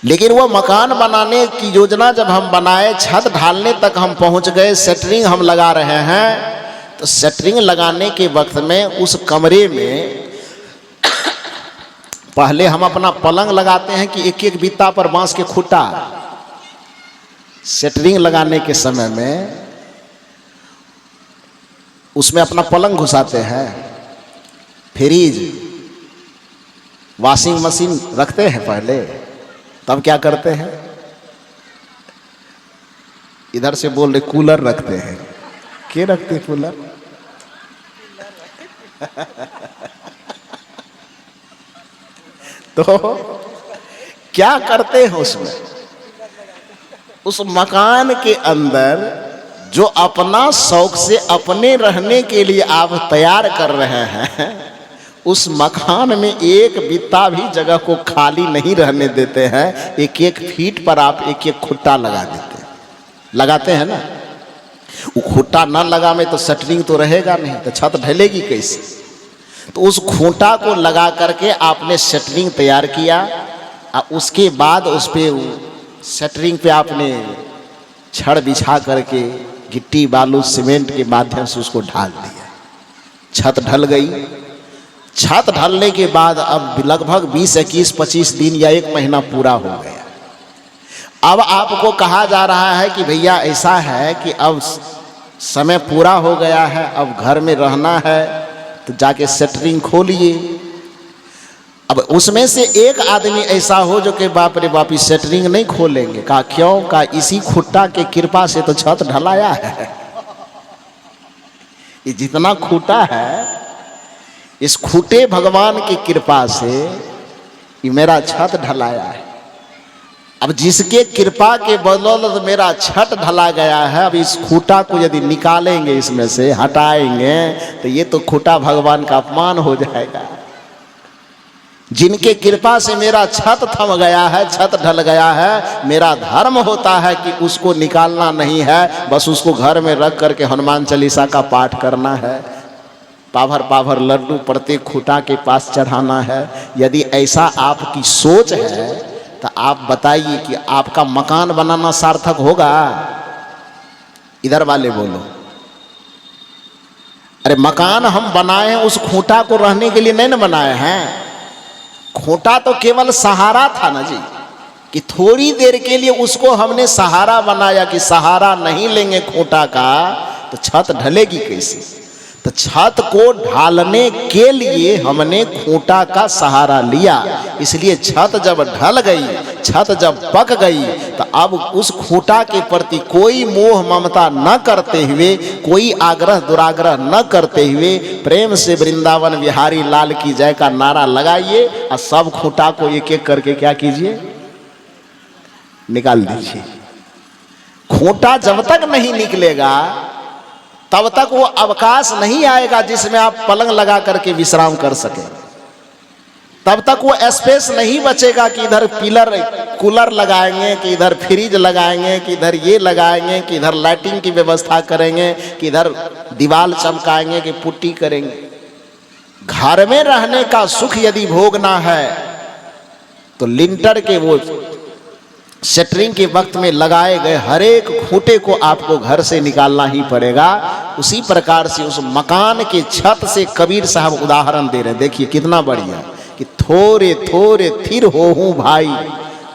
लेकिन वो मकान बनाने की योजना जब हम बनाए, छत ढालने तक हम पहुंच गए, सेटरिंग हम लगा रहे हैं, तो सेटरिंग लगाने के वक्त में उस कमरे में पहले हम अपना पलंग लगाते हैं कि एक एक बित्ता पर बांस के खूंटा। सेटरिंग लगाने के समय में उसमें अपना पलंग घुसाते हैं, फ्रिज, वॉशिंग मशीन रखते हैं पहले, तब क्या करते हैं? इधर से बोल रहे कूलर रखते हैं। क्या रखते हैं कूलर? तो क्या करते हैं उसमें? उस मकान के अंदर जो अपना शौक से अपने रहने के लिए आप तैयार कर रहे हैं, उस मकान में एक बित्ता भी जगह को खाली नहीं रहने देते हैं। एक एक फीट पर आप एक एक खूंटा लगा देते हैं, लगाते हैं ना। वो खूंटा ना लगा में तो सेटरिंग तो रहेगा नहीं, तो छत ढलेगी कैसे? तो उस खूंटा को लगा करके आपने सेटरिंग तैयार किया, और उसके बाद उस पे सेटरिंग पे आपने छड़ बिछा करके गिट्टी बालू सीमेंट के माध्यम से उसको ढाल दिया। छत ढल गई। छत ढलने के बाद अब लगभग 20, 21, 25 दिन या 1 महीना पूरा हो गया। अब आपको कहा जा रहा है कि भैया ऐसा है कि अब समय पूरा हो गया है, अब घर में रहना है, तो जाके सेटरिंग खोलिए। अब उसमें से एक आदमी ऐसा हो जो कि बाप रे बाप इस सेटरिंग नहीं खोलेंगे। कहा क्यों? कहा इसी खूंटा के कृपा से तो छत ढलाया है। ये जितना खूंटा है, इस खूंटे भगवान की कृपा से ये मेरा छत ढलाया है। अब जिसके कृपा के बदौलत मेरा छत ढला गया है, अब इस खूंटा को यदि निकालेंगे, इसमें से हटाएंगे, तो ये तो खूंटा भगवान का अपमान हो जाएगा। जिनके कृपा से मेरा छत थम गया है, छत ढल गया है, मेरा धर्म होता है कि उसको निकालना नहीं है, बस उसको घर में रख करके हनुमान चालीसा का पाठ करना है, पाभर पाभर लड्डू प्रत्येक खूंटा के पास चढ़ाना है। यदि ऐसा आपकी सोच है तो आप बताइए कि आपका मकान बनाना सार्थक होगा? इधर वाले बोलो। अरे मकान हम बनाए हैं, उस खूंटा को रहने के लिए नहीं ना बनाए हैं। खूंटा तो केवल सहारा था ना जी, कि थोड़ी देर के लिए उसको हमने सहारा बनाया, कि सहारा नहीं लेंगे खूंटा का तो छत ढलेगी कैसे? तो छत को ढालने के लिए हमने खूंटा का सहारा लिया। इसलिए छत जब ढल गई, छत जब पक गई, तो अब उस खूंटा के प्रति कोई मोह ममता न करते हुए, कोई आग्रह दुराग्रह न करते हुए, प्रेम से वृंदावन बिहारी लाल की जय का नारा लगाइए और सब खूंटा को एक एक करके क्या कीजिए, निकाल दीजिए। खूंटा जब तक नहीं निकलेगा तब तक वो अवकाश नहीं आएगा जिसमें आप पलंग लगा करके विश्राम कर सके। तब तक वो स्पेस नहीं बचेगा कि इधर पिलर कूलर लगाएंगे, कि इधर फ्रिज लगाएंगे, कि इधर ये लगाएंगे, कि इधर लाइटिंग की व्यवस्था करेंगे, कि इधर दीवार चमकाएंगे, कि पुट्टी करेंगे। घर में रहने का सुख यदि भोगना है तो लिंटर के वो शटरिंग के वक्त में लगाए गए हर एक खूंटे को आपको घर से निकालना ही पड़ेगा। उसी प्रकार से उस मकान के छत से कबीर साहब उदाहरण दे रहे हैं। देखिए कितना बढ़िया कि थोरे थोरे थिर होहूं भाई,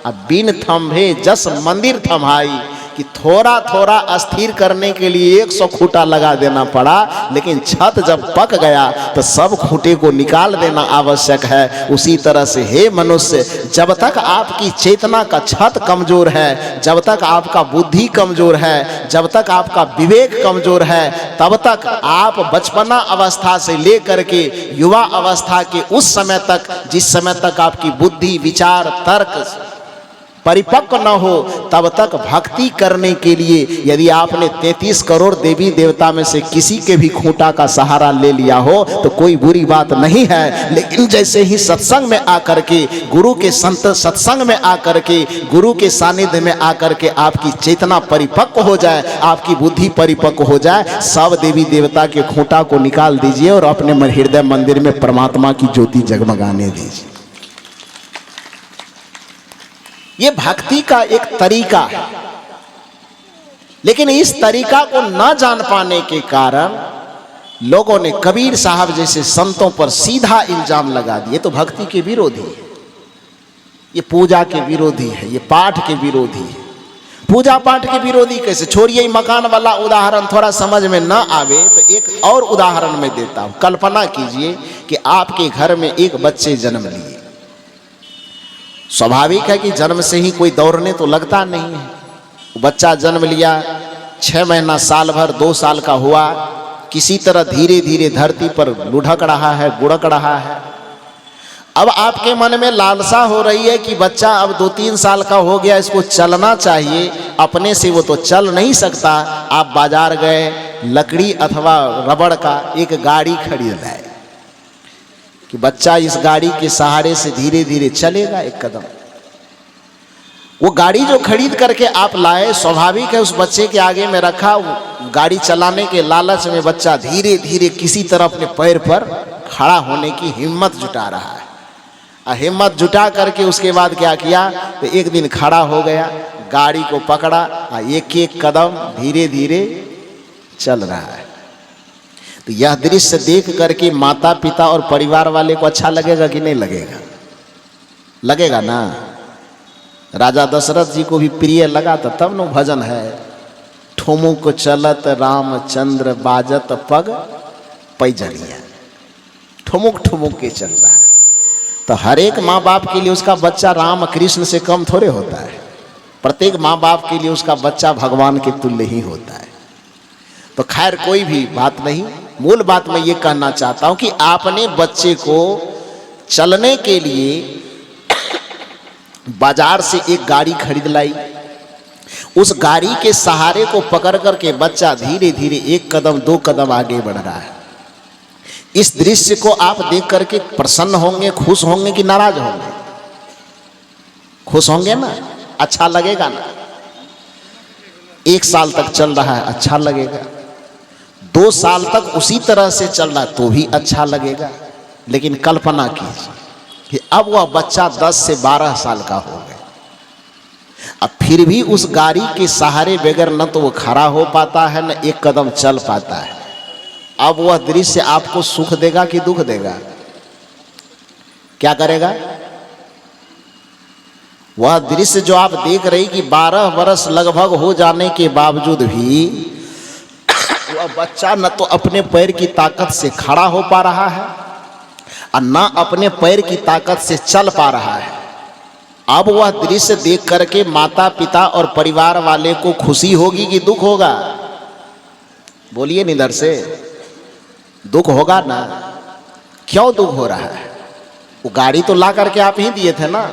अब बिन थंभे जस मंदिर थमाई, कि थोड़ा थोड़ा अस्थिर करने के लिए 100 खूंटा लगा देना पड़ा, लेकिन छत जब पक गया तो सब खूंटे को निकाल देना आवश्यक है। उसी तरह से हे मनुष्य, जब तक आपकी चेतना का छत कमजोर है, जब तक आपका बुद्धि कमजोर है, जब तक आपका विवेक कमजोर है, तब तक आप बचपना अवस्था से लेकर के युवा अवस्था के उस समय तक, जिस समय तक आपकी बुद्धि विचार तर्क परिपक्व न हो, तब तक भक्ति करने के लिए यदि आपने 33 करोड़ देवी देवता में से किसी के भी खूंटा का सहारा ले लिया हो तो कोई बुरी बात नहीं है। लेकिन जैसे ही सत्संग में आकर के, गुरु के संत सत्संग में आकर के, गुरु के सानिध्य में आकर के आपकी चेतना परिपक्व हो जाए, आपकी बुद्धि परिपक्व हो जाए, सब देवी देवता के खूंटा को निकाल दीजिए और अपने हृदय मंदिर में परमात्मा की ज्योति जगमगाने दीजिए। ये भक्ति का एक तरीका है, लेकिन इस तरीका को न जान पाने के कारण लोगों ने कबीर साहब जैसे संतों पर सीधा इल्जाम लगा दिए। तो भक्ति के विरोधी है, ये पूजा के विरोधी है, ये पाठ के विरोधी है। पूजा पाठ के विरोधी कैसे? छोड़िए मकान वाला उदाहरण थोड़ा समझ में न आवे तो एक और उदाहरण मैं देता हूं। कल्पना कीजिए कि आपके घर में एक बच्चे जन्म लिए। स्वाभाविक है कि जन्म से ही कोई दौड़ने तो लगता नहीं है। बच्चा जन्म लिया, 6 महीना, साल भर, 2 साल का हुआ, किसी तरह धीरे धीरे धरती पर लुढ़क रहा है, गुड़क रहा है। अब आपके मन में लालसा हो रही है कि बच्चा अब 2-3 साल का हो गया, इसको चलना चाहिए। अपने से वो तो चल नहीं सकता। आप बाजार गए, लकड़ी अथवा रबड़ का एक गाड़ी खरीद लाए कि बच्चा इस गाड़ी के सहारे से धीरे धीरे चलेगा एक कदम। वो गाड़ी जो खरीद करके आप लाए, स्वाभाविक है उस बच्चे के आगे में रखा, गाड़ी चलाने के लालच में बच्चा धीरे धीरे किसी तरह अपने पैर पर खड़ा होने की हिम्मत जुटा रहा है। और हिम्मत जुटा करके उसके बाद क्या किया, तो एक दिन खड़ा हो गया, गाड़ी को पकड़ा और एक एक कदम धीरे धीरे चल रहा है। तो यह दृश्य देख करके माता पिता और परिवार वाले को अच्छा लगेगा कि नहीं लगेगा? लगेगा ना। राजा दशरथ जी को भी प्रिय लगा था, तब न भजन है, ठुमुक चलत रामचंद्र बाजत पग पैजनिया, ठुमुक ठुमुक के चल रहा है। तो हर एक माँ बाप के लिए उसका बच्चा राम कृष्ण से कम थोड़े होता है। प्रत्येक माँ बाप के लिए उसका बच्चा भगवान के तुल्य ही होता है। तो खैर कोई भी बात नहीं, मूल बात मैं ये कहना चाहता हूं कि आपने बच्चे को चलने के लिए बाजार से एक गाड़ी खरीद लाई। उस गाड़ी के सहारे को पकड़ करके बच्चा धीरे धीरे 1 कदम 2 कदम आगे बढ़ रहा है। इस दृश्य को आप देख करके प्रसन्न होंगे, खुश होंगे कि नाराज होंगे? खुश होंगे ना, अच्छा लगेगा ना। 1 साल तक चल रहा है, अच्छा लगेगा। 2 साल तक उसी तरह से चल रहा है तो भी अच्छा लगेगा। लेकिन कल्पना कीजिए कि अब वह बच्चा 10 से 12 साल का हो गया, अब फिर भी उस गाड़ी के सहारे बगैर न तो वो खड़ा हो पाता है, न 1 कदम चल पाता है। अब वह दृश्य आपको सुख देगा कि दुख देगा? क्या करेगा? वह दृश्य जो आप देख रही कि 12 वर्ष लगभग हो जाने के बावजूद भी और बच्चा न तो अपने पैर की ताकत से खड़ा हो पा रहा है और न अपने पैर की ताकत से चल पा रहा है। अब वह दृश्य देख करके माता पिता और परिवार वाले को खुशी होगी कि दुख होगा? बोलिए निधर से, दुख होगा ना। क्यों दुख हो रहा है? वो गाड़ी तो ला करके आप ही दिए थे ना,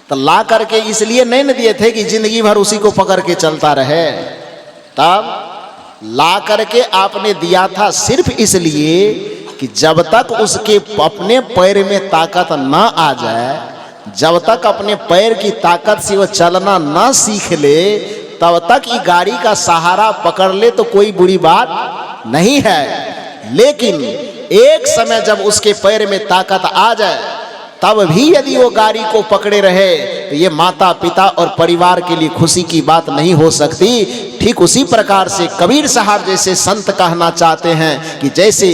तो ला करके इसलिए नहीं न दिए थे कि जिंदगी भर उसी को पकड़ के चलता रहे। तब ला करके आपने दिया था सिर्फ इसलिए कि जब तक उसके अपने पैर में ताकत ना आ जाए, जब तक अपने पैर की ताकत से वो चलना ना सीख ले, तब तक ये गाड़ी का सहारा पकड़ ले तो कोई बुरी बात नहीं है। लेकिन एक समय जब उसके पैर में ताकत आ जाए, तब भी यदि वो गाड़ी को पकड़े रहे तो ये माता पिता और परिवार के लिए खुशी की बात नहीं हो सकती। ठीक उसी प्रकार से कबीर साहब जैसे संत कहना चाहते हैं कि जैसे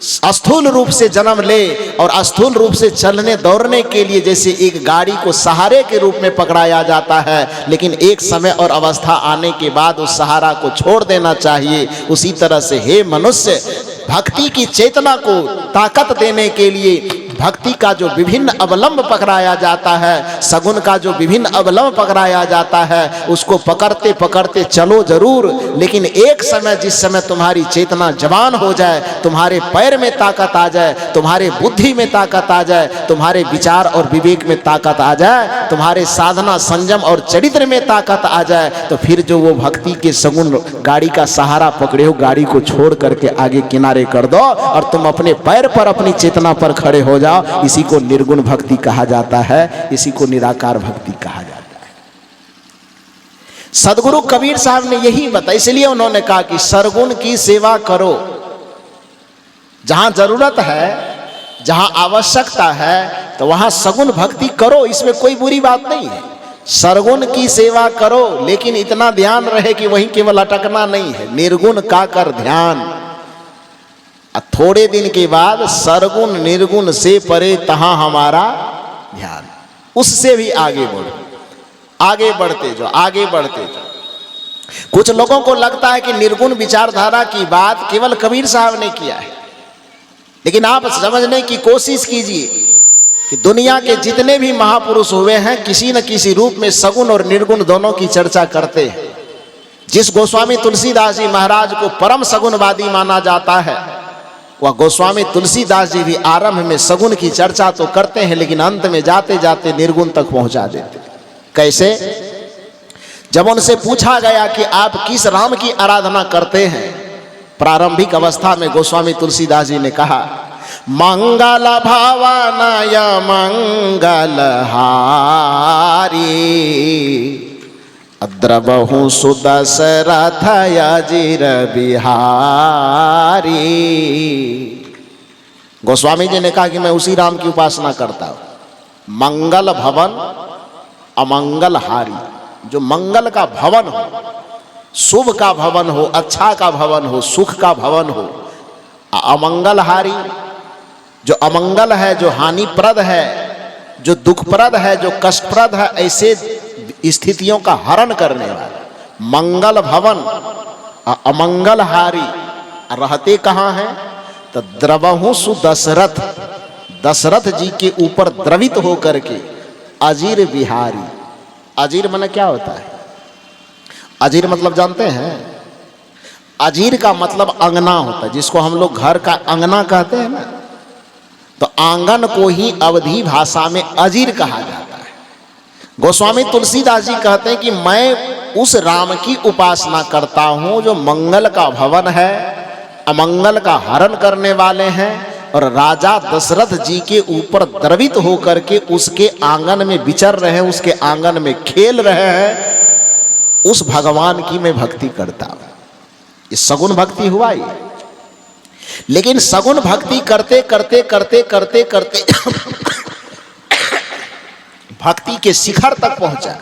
स्थूल रूप से जन्म ले और स्थूल रूप से चलने दौड़ने के लिए जैसे एक गाड़ी को सहारे के रूप में पकड़ाया जाता है, लेकिन एक समय और अवस्था आने के बाद उस सहारा को छोड़ देना चाहिए। उसी तरह से हे मनुष्य, भक्ति की चेतना को ताकत देने के लिए भक्ति का जो विभिन्न अवलंब पकड़ाया जाता है, सगुन का जो विभिन्न अवलंब पकड़ाया जाता है, उसको पकड़ते पकड़ते चलो जरूर, लेकिन एक समय जिस समय तुम्हारी चेतना जवान हो जाए, तुम्हारे पैर में ताकत आ जाए, तुम्हारे बुद्धि में ताकत आ जाए, तुम्हारे विचार और विवेक में ताकत आ जाए, तुम्हारे साधना संयम और चरित्र में ताकत आ जाए, तो फिर जो वो भक्ति के सगुन गाड़ी का सहारा पकड़े हो, गाड़ी को छोड़ करके आगे किनारे कर दो और तुम अपने पैर पर अपनी चेतना पर खड़े हो जाओ। इसी को निर्गुण भक्ति कहा जाता है, इसी को निराकार भक्ति कहा जाता है। सदगुरु कबीर साहब ने यही बताया, इसलिए उन्होंने कहा कि सरगुण की सेवा करो। जहां जरूरत है, जहां आवश्यकता है, तो वहां सगुण भक्ति करो, इसमें कोई बुरी बात नहीं है। सरगुण की सेवा करो, लेकिन इतना ध्यान रहे कि वहीं केवल अटकना नहीं है, निर्गुण का कर ध्यान। थोड़े दिन के बाद सरगुण निर्गुण से परे तहां हमारा ध्यान, उससे भी आगे बढ़ो, आगे बढ़ते जाओ, आगे बढ़ते जाओ। कुछ लोगों को लगता है कि निर्गुण विचारधारा की बात केवल कबीर साहब ने किया है, लेकिन आप समझने की कोशिश कीजिए कि दुनिया के जितने भी महापुरुष हुए हैं, किसी न किसी रूप में सगुण और निर्गुण दोनों की चर्चा करते हैं। जिस गोस्वामी तुलसीदास जी महाराज को परम सगुणवादी माना जाता है, वह गोस्वामी तुलसीदास जी भी आरंभ में सगुण की चर्चा तो करते हैं, लेकिन अंत में जाते जाते निर्गुण तक पहुंचा देते। कैसे? जब उनसे पूछा गया कि आप किस राम की आराधना करते हैं, प्रारंभिक अवस्था में गोस्वामी तुलसीदास जी ने कहा, मंगल भावनाय मंगल हारी द्रवहु सुदशरथ अजिर बिहारी। गोस्वामी जी ने कहा कि मैं उसी राम की उपासना करता हूं। मंगल भवन अमंगल हारी, जो मंगल का भवन हो, शुभ का भवन हो, अच्छा का भवन हो, सुख का भवन हो। अमंगल हारी, जो अमंगल है, जो हानिप्रद है, जो दुखप्रद है, जो कष्टप्रद है, ऐसे स्थितियों का हरण करने वाला। मंगल भवन अमंगल हारी, रहते कहाँ हैं? तो द्रवहु सुदशरथ, दशरथ जी के ऊपर द्रवित होकर के अजीर बिहारी। अजीर माने क्या होता है? अजीर मतलब जानते हैं? अजीर का मतलब अंगना होता है, जिसको हम लोग घर का अंगना कहते हैं ना, तो आंगन को ही अवधी भाषा में अजीर कहा जाता है। गोस्वामी तुलसीदास जी कहते हैं कि मैं उस राम की उपासना करता हूं जो मंगल का भवन है, अमंगल का हरण करने वाले हैं, और राजा दशरथ जी के ऊपर द्रवित होकर के उसके आंगन में विचर रहे हैं, उसके आंगन में खेल रहे हैं, उस भगवान की मैं भक्ति करता हूं। ये सगुण भक्ति हुआ ये। लेकिन सगुण भक्ति करते करते करते करते करते भक्ति के शिखर तक पहुंचा,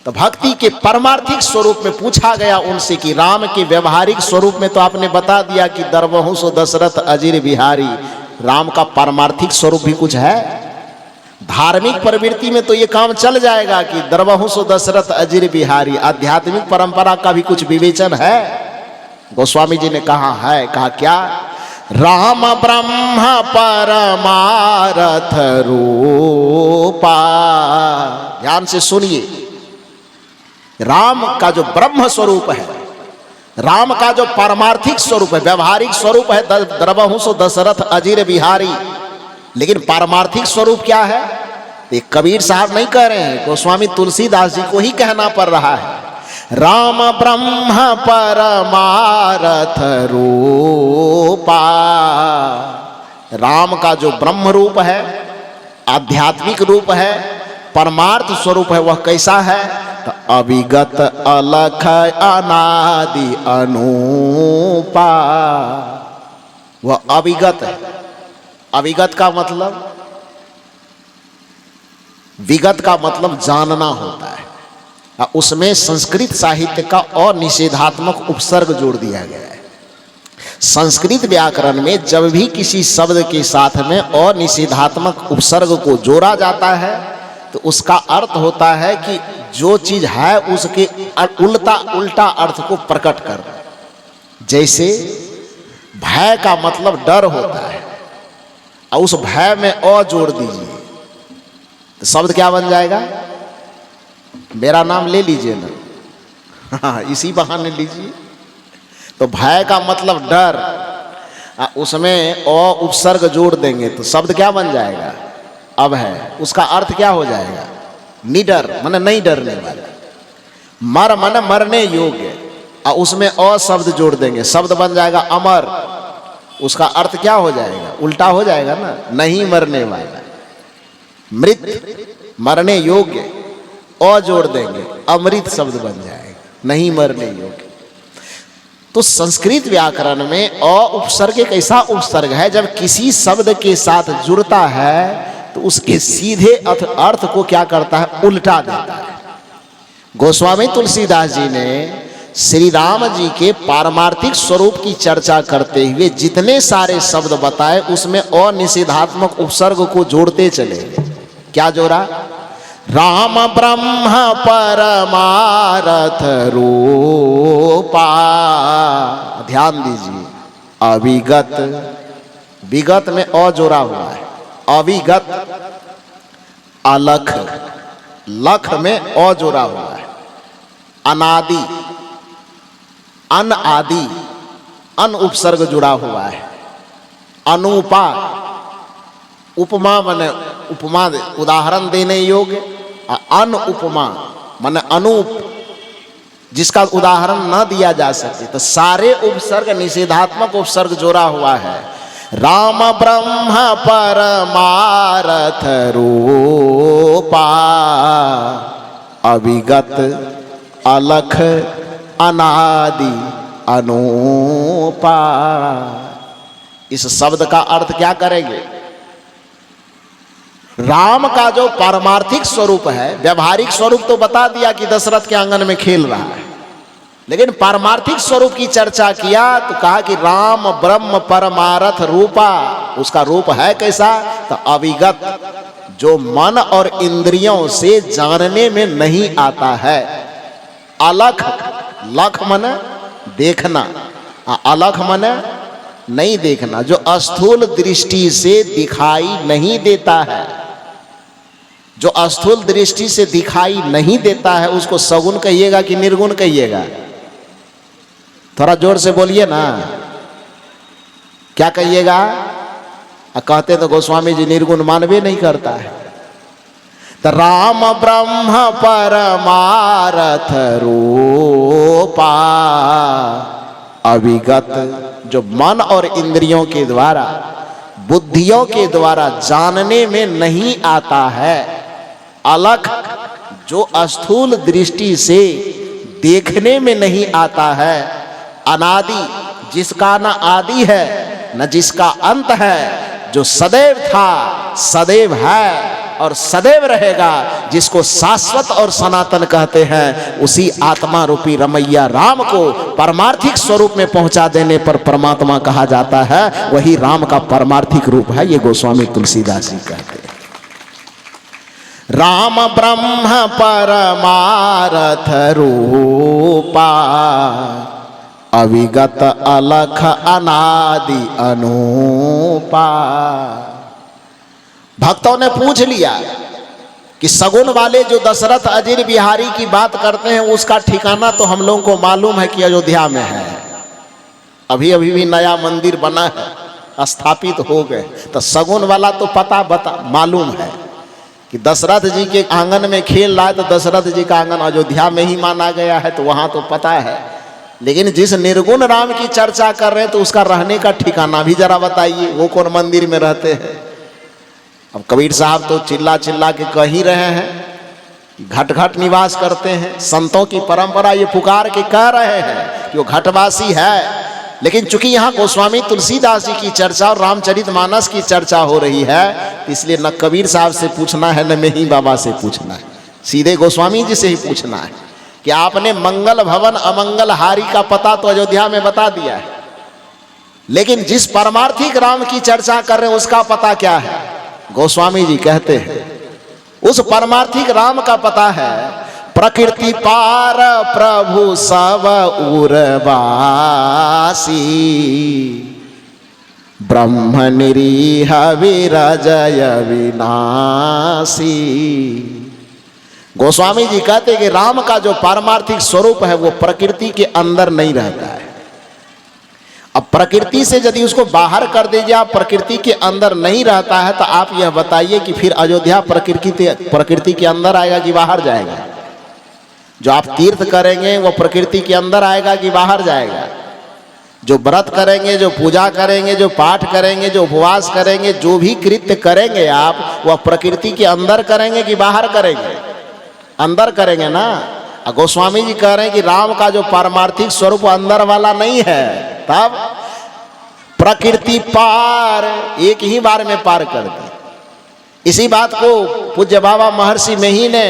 तो भक्ति के परमार्थिक स्वरूप में पूछा गया उनसे कि राम के व्यवहारिक स्वरूप में तो आपने बता दिया कि दरबहु सो दशरथ अजीर बिहारी, राम का परमार्थिक स्वरूप भी कुछ है? धार्मिक प्रवृत्ति में तो ये काम चल जाएगा कि दरबहु सो दशरथ अजीर बिहारी, आध्यात्मिक परंपरा का भी कुछ विवेचन है? गोस्वामी जी ने कहा है, कहा क्या? राम ब्रह्म परमारथ रूपा। ध्यान से सुनिए, राम का जो ब्रह्म स्वरूप है, राम का जो पारमार्थिक स्वरूप है, व्यवहारिक स्वरूप है, द्रवहु सो दशरथ अजीर बिहारी, लेकिन पारमार्थिक स्वरूप क्या है? ये कबीर साहब नहीं कह रहे हैं, गोस्वामी तुलसीदास जी को ही कहना पड़ रहा है। राम ब्रह्म परमारथ रूपा। राम का जो ब्रह्म रूप है, आध्यात्मिक रूप है, परमार्थ स्वरूप है, वह कैसा है? तो अविगत अलख अनादि अनूपा। वह अविगत है। अविगत का मतलब, विगत का मतलब जानना होता है। उसमें संस्कृत साहित्य का अनिषेधात्मक उपसर्ग जोड़ दिया गया है। संस्कृत व्याकरण में जब भी किसी शब्द के साथ में अनिषेधात्मक उपसर्ग को जोड़ा जाता है तो उसका अर्थ होता है कि जो चीज है उसके उल्टा अर्थ को प्रकट कर। जैसे भय का मतलब डर होता है, और उस भय में अ जोड़ दीजिए तो शब्द क्या बन जाएगा? मेरा नाम ले लीजिए ना, हाँ, इसी बहाने लीजिए। तो भय का मतलब डर, उसमें अ उपसर्ग जोड़ देंगे तो शब्द क्या बन जाएगा? अब है। उसका अर्थ क्या हो जाएगा? निडर, माने नहीं डरने वाला। मर माने मरने योग्य, और उसमें अ शब्द जोड़ देंगे, शब्द बन जाएगा अमर। उसका अर्थ क्या हो जाएगा? उल्टा हो जाएगा ना, नहीं मरने वाला। मृत मरने योग्य, अ जोड़ देंगे, अमृत शब्द बन जाएगा, नहीं मरने योग्य। तो संस्कृत व्याकरण में अ उपसर्ग एक ऐसा उपसर्ग है, जब किसी शब्द के साथ जुड़ता है तो उसके सीधे अर्थ को क्या करता है? उल्टा देता है। गोस्वामी तुलसीदास जी ने श्री राम जी के पारमार्थिक स्वरूप की चर्चा करते हुए जितने सारे शब्द बताए उसमें अनिषेधात्मक उपसर्ग को जोड़ते चले। क्या जोड़ा? राम ब्रह्म परमारथ रूपा। ध्यान दीजिए, अविगत, विगत में अ जोड़ा हुआ है, अविगत। अलख, लख में अ जोड़ा हुआ है। अनादि, अन आदि, अन उपसर्ग जुड़ा हुआ है। अनुपा, उपमा माने उपमा उदाहरण देने योग्य, अन उपमा माने अनूप, जिसका उदाहरण न दिया जा सके। तो सारे उपसर्ग निषेधात्मक उपसर्ग जोड़ा हुआ है। राम ब्रह्म परमारथ रूपा, अविगत अलख अनादि अनूपा। इस शब्द का अर्थ क्या करेंगे? राम का जो पारमार्थिक स्वरूप है, व्यवहारिक स्वरूप तो बता दिया कि दशरथ के आंगन में खेल रहा है, लेकिन पारमार्थिक स्वरूप की चर्चा किया तो कहा कि राम ब्रह्म परमारथ रूपा। उसका रूप है कैसा? तो अविगत, जो मन और इंद्रियों से जानने में नहीं आता है। अलख, लख माने देखना, अलख माने नहीं देखना, जो स्थूल दृष्टि से दिखाई नहीं देता है। जो स्थूल दृष्टि से दिखाई नहीं देता है उसको सगुण कहिएगा कि निर्गुण कहिएगा? थोड़ा जोर से बोलिए ना, क्या कहिएगा? कहते तो गोस्वामी जी निर्गुण मानवे नहीं करता है। तो राम ब्रह्म परमारथ रूपा, अविगत, जो मन और इंद्रियों के द्वारा, बुद्धियों के द्वारा जानने में नहीं आता है। अलख, जो स्थूल दृष्टि से देखने में नहीं आता है। अनादि, जिसका न आदि है न जिसका अंत है, जो सदैव था, सदैव है और सदैव रहेगा, जिसको शाश्वत और सनातन कहते हैं, उसी आत्मा रूपी रमैया राम को परमार्थिक स्वरूप में पहुंचा देने पर परमात्मा कहा जाता है। वही राम का परमार्थिक रूप है, ये गोस्वामी तुलसीदास जी कहते हैं। राम ब्रह्म परमारथ रूपा, अविगत अलख अनादि अनुपा। भक्तों ने पूछ लिया कि सगुन वाले जो दशरथ अजीर बिहारी की बात करते हैं उसका ठिकाना तो हम लोगों को मालूम है कि अयोध्या में है, अभी अभी भी नया मंदिर बना है, स्थापित हो गए, तो सगुन वाला तो पता मालूम है कि दशरथ जी के आंगन में खेल रहा है, तो दशरथ जी का आंगन अयोध्या में ही माना गया है, तो वहां तो पता है। लेकिन जिस निर्गुण राम की चर्चा कर रहे हैं तो उसका रहने का ठिकाना भी जरा बताइए, वो कौन मंदिर में रहते हैं। अब कबीर साहब तो चिल्ला चिल्ला के कह ही रहे हैं घट घट निवास करते हैं, संतों की परंपरा ये पुकार के कह रहे हैं कि वो घटवासी है। लेकिन चूंकि यहाँ गोस्वामी तुलसीदास जी की चर्चा और रामचरितमानस की चर्चा हो रही है, इसलिए न कबीर साहब से पूछना है न मेही बाबा से पूछना है, सीधे गोस्वामी जी से ही पूछना है कि आपने मंगल भवन अमंगल हारी का पता तो अयोध्या में बता दिया है, लेकिन जिस परमार्थिक राम की चर्चा कर रहे हैं उसका पता क्या है। गोस्वामी जी कहते हैं उस परमार्थिक राम का पता है प्रकृति पार प्रभु सब उर्वासी, ब्रह्म निरीह विरजय विनाशी। गोस्वामी जी कहते हैं कि राम का जो पारमार्थिक स्वरूप है वो प्रकृति के अंदर नहीं रहता है। अब प्रकृति से यदि उसको बाहर कर दीजिए, आप प्रकृति के अंदर नहीं रहता है, तो आप यह बताइए कि फिर अयोध्या प्रकृति के अंदर आएगा कि बाहर जाएगा। जो आप तीर्थ करेंगे वो प्रकृति के अंदर आएगा कि बाहर जाएगा। जो व्रत करेंगे, जो पूजा करेंगे, जो पाठ करेंगे, जो उपवास करेंगे, जो भी कृत्य करेंगे आप, वह प्रकृति के अंदर करेंगे कि बाहर करेंगे? अंदर करेंगे ना। गोस्वामी जी कह रहे हैं कि राम का जो पारमार्थिक स्वरूप अंदर वाला नहीं है, तब प्रकृति पार एक ही बार में पार कर दी। इसी बात को पूज्य बाबा महर्षि मेही ने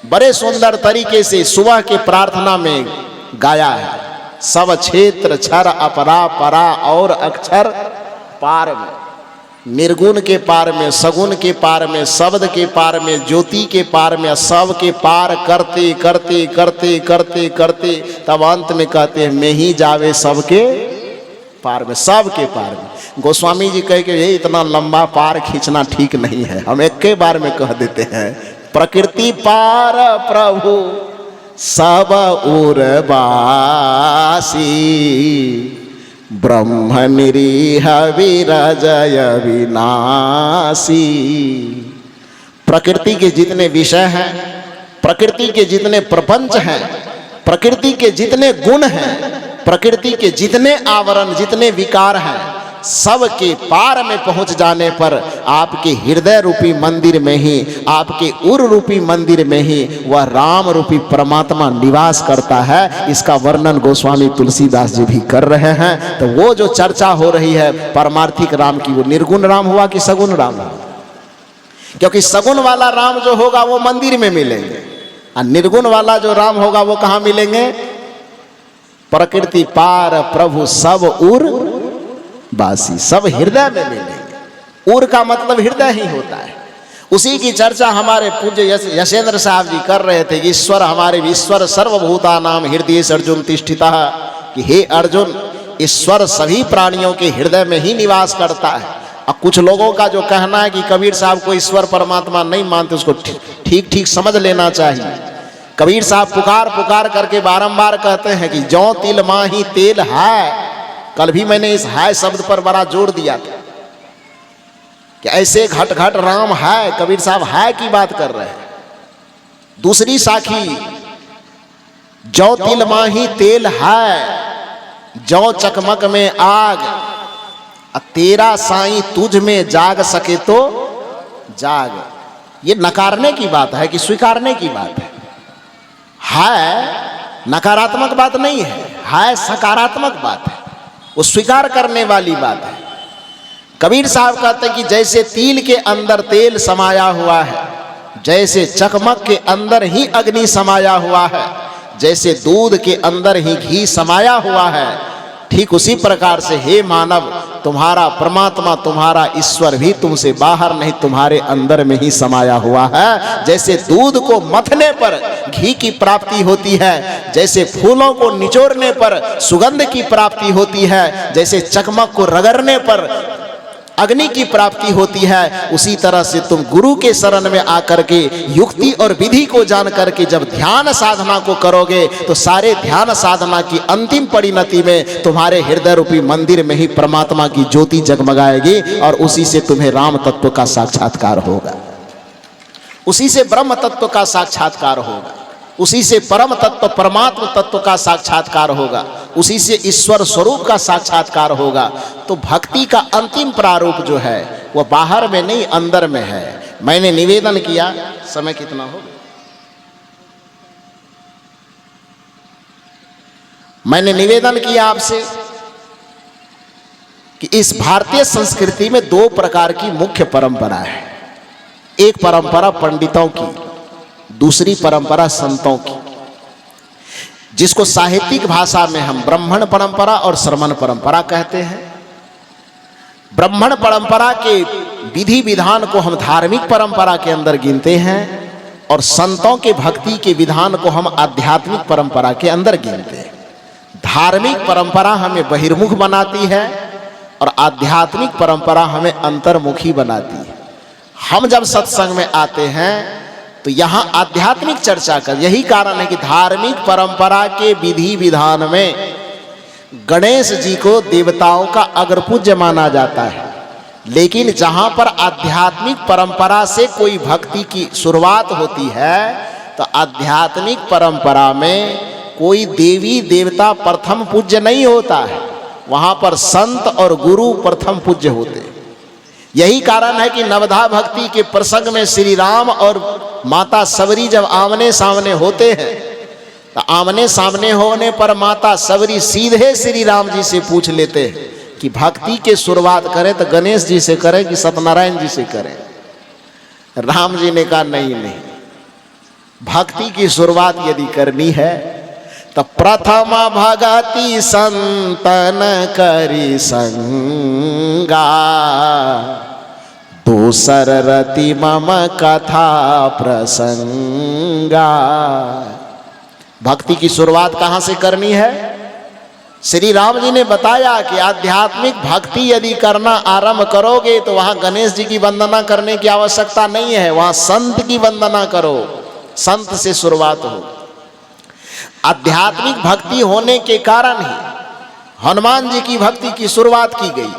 बड़े सुंदर तरीके से सुबह के प्रार्थना में गाया है। सब क्षेत्र छर अपरा परा और अक्षर पार में, निर्गुण के पार में, सगुण के पार में, शब्द के पार में, ज्योति के पार में, सब के पार करते करते करते करते करते तब अंत में कहते हैं मैं ही जावे सबके पार में, सबके पार में। गोस्वामी जी कह के ये इतना लंबा पार खींचना ठीक नहीं है, हम एक के बार में कह देते हैं प्रकृति पार प्रभु सब उर्वासी, ब्रह्म निरीह विरजय विनाशी। प्रकृति के जितने विषय हैं, प्रकृति के जितने प्रपंच हैं, प्रकृति के जितने गुण हैं, प्रकृति के जितने आवरण, जितने विकार हैं, सब के पार में पहुंच जाने पर आपके हृदय रूपी मंदिर में ही, आपके उर रूपी मंदिर में ही वह राम रूपी परमात्मा निवास करता है। इसका वर्णन गोस्वामी तुलसीदास जी भी कर रहे हैं। तो वो जो चर्चा हो रही है परमार्थिक राम की, वो निर्गुण राम हुआ कि सगुण राम हुआ? क्योंकि सगुण वाला राम जो होगा वो मंदिर में मिलेंगे, और निर्गुण वाला जो राम होगा वो कहाँ मिलेंगे? प्रकृति पार प्रभु सब उर बासी, सब हृदय में मिलेंगे। उर का मतलब हृदय ही होता है। उसी की चर्चा हमारे पूज्य यशेंद्र साहब जी कर रहे थे। ईश्वर हमारे ईश्वर सर्वभूता नाम हृदय अर्जुन तिष्ठिता, कि हे अर्जुन, ईश्वर सभी प्राणियों के हृदय में ही निवास करता है। अब कुछ लोगों का जो कहना है कि कबीर साहब को ईश्वर परमात्मा नहीं मानते, उसको ठीक ठीक समझ लेना चाहिए। कबीर साहब पुकार पुकार करके बारंबार कहते हैं कि जौ तिल माही तेल है। कल भी मैंने इस है शब्द पर बड़ा जोर दिया था कि ऐसे घट घट राम है। कबीर साहब है की बात कर रहे हैं। दूसरी साखी, जौ तिल माही तेल है, जौ चकमक में आग, तेरा साईं तुझ में जाग सके तो जाग। ये नकारने की बात है कि स्वीकारने की बात है? नकारात्मक बात नहीं है सकारात्मक बात है, वो स्वीकार करने वाली बात है। कबीर साहब कहते हैं कि जैसे तिल के अंदर तेल समाया हुआ है, जैसे चकमक के अंदर ही अग्नि समाया हुआ है, जैसे दूध के अंदर ही घी समाया हुआ है, ठीक उसी प्रकार से हे मानव, तुम्हारा परमात्मा, तुम्हारा ईश्वर भी तुमसे बाहर नहीं, तुम्हारे अंदर में ही समाया हुआ है। जैसे दूध को मथने पर घी की प्राप्ति होती है, जैसे फूलों को निचोड़ने पर सुगंध की प्राप्ति होती है, जैसे चकमक को रगड़ने पर अग्नि की प्राप्ति होती है, उसी तरह से तुम गुरु के शरण में आकर के युक्ति और विधि को जान करके जब ध्यान साधना को करोगे तो सारे ध्यान साधना की अंतिम परिणति में तुम्हारे हृदय रूपी मंदिर में ही परमात्मा की ज्योति जगमगाएगी और उसी से तुम्हें राम तत्व का साक्षात्कार होगा, उसी से ब्रह्म तत्व का साक्षात्कार होगा, उसी से परम तत्व परमात्म तत्व का साक्षात्कार होगा, उसी से ईश्वर स्वरूप का साक्षात्कार होगा। तो भक्ति का अंतिम प्रारूप जो है वह बाहर में नहीं अंदर में है। मैंने निवेदन किया, समय कितना हो, मैंने निवेदन किया आपसे कि इस भारतीय संस्कृति में दो प्रकार की मुख्य परंपरा है। एक परंपरा पंडितों की, दूसरी परंपरा संतों की, जिसको साहित्यिक भाषा में हम ब्राह्मण परंपरा और श्रमण परंपरा कहते हैं। ब्राह्मण परंपरा के विधि विधान को हम धार्मिक परंपरा के अंदर गिनते हैं और संतों के भक्ति के विधान को हम आध्यात्मिक परंपरा के अंदर गिनते हैं। धार्मिक परंपरा हमें बहिर्मुख बनाती है और आध्यात्मिक परंपरा हमें अंतर्मुखी बनाती है। हम जब सत्संग में आते हैं तो यहाँ आध्यात्मिक चर्चा कर, यही कारण है कि धार्मिक परंपरा के विधि विधान में गणेश जी को देवताओं का अग्रपूज्य माना जाता है, लेकिन जहाँ पर आध्यात्मिक परंपरा से कोई भक्ति की शुरुआत होती है तो आध्यात्मिक परंपरा में कोई देवी देवता प्रथम पूज्य नहीं होता है, वहाँ पर संत और गुरु प्रथम पूज्य होते हैं। यही कारण है कि नवधा भक्ति के प्रसंग में श्री राम और माता सबरी जब आमने सामने होते हैं तो आमने सामने होने पर माता सबरी सीधे श्री राम जी से पूछ लेते हैं कि भक्ति के शुरुआत करें तो गणेश जी से करें कि सत्यनारायण जी से करें। राम जी ने कहा नहीं, भक्ति की शुरुआत यदि करनी है तो प्रथम भगति संतन करी संगा, दूसर रति मम कथा प्रसंगा। भक्ति की शुरुआत कहाँ से करनी है? श्री राम जी ने बताया कि आध्यात्मिक भक्ति यदि करना आरंभ करोगे तो वहाँ गणेश जी की वंदना करने की आवश्यकता नहीं है, वहाँ संत की वंदना करो, संत से शुरुआत हो। आध्यात्मिक भक्ति होने के कारण ही हनुमान जी की भक्ति की शुरुआत की गई।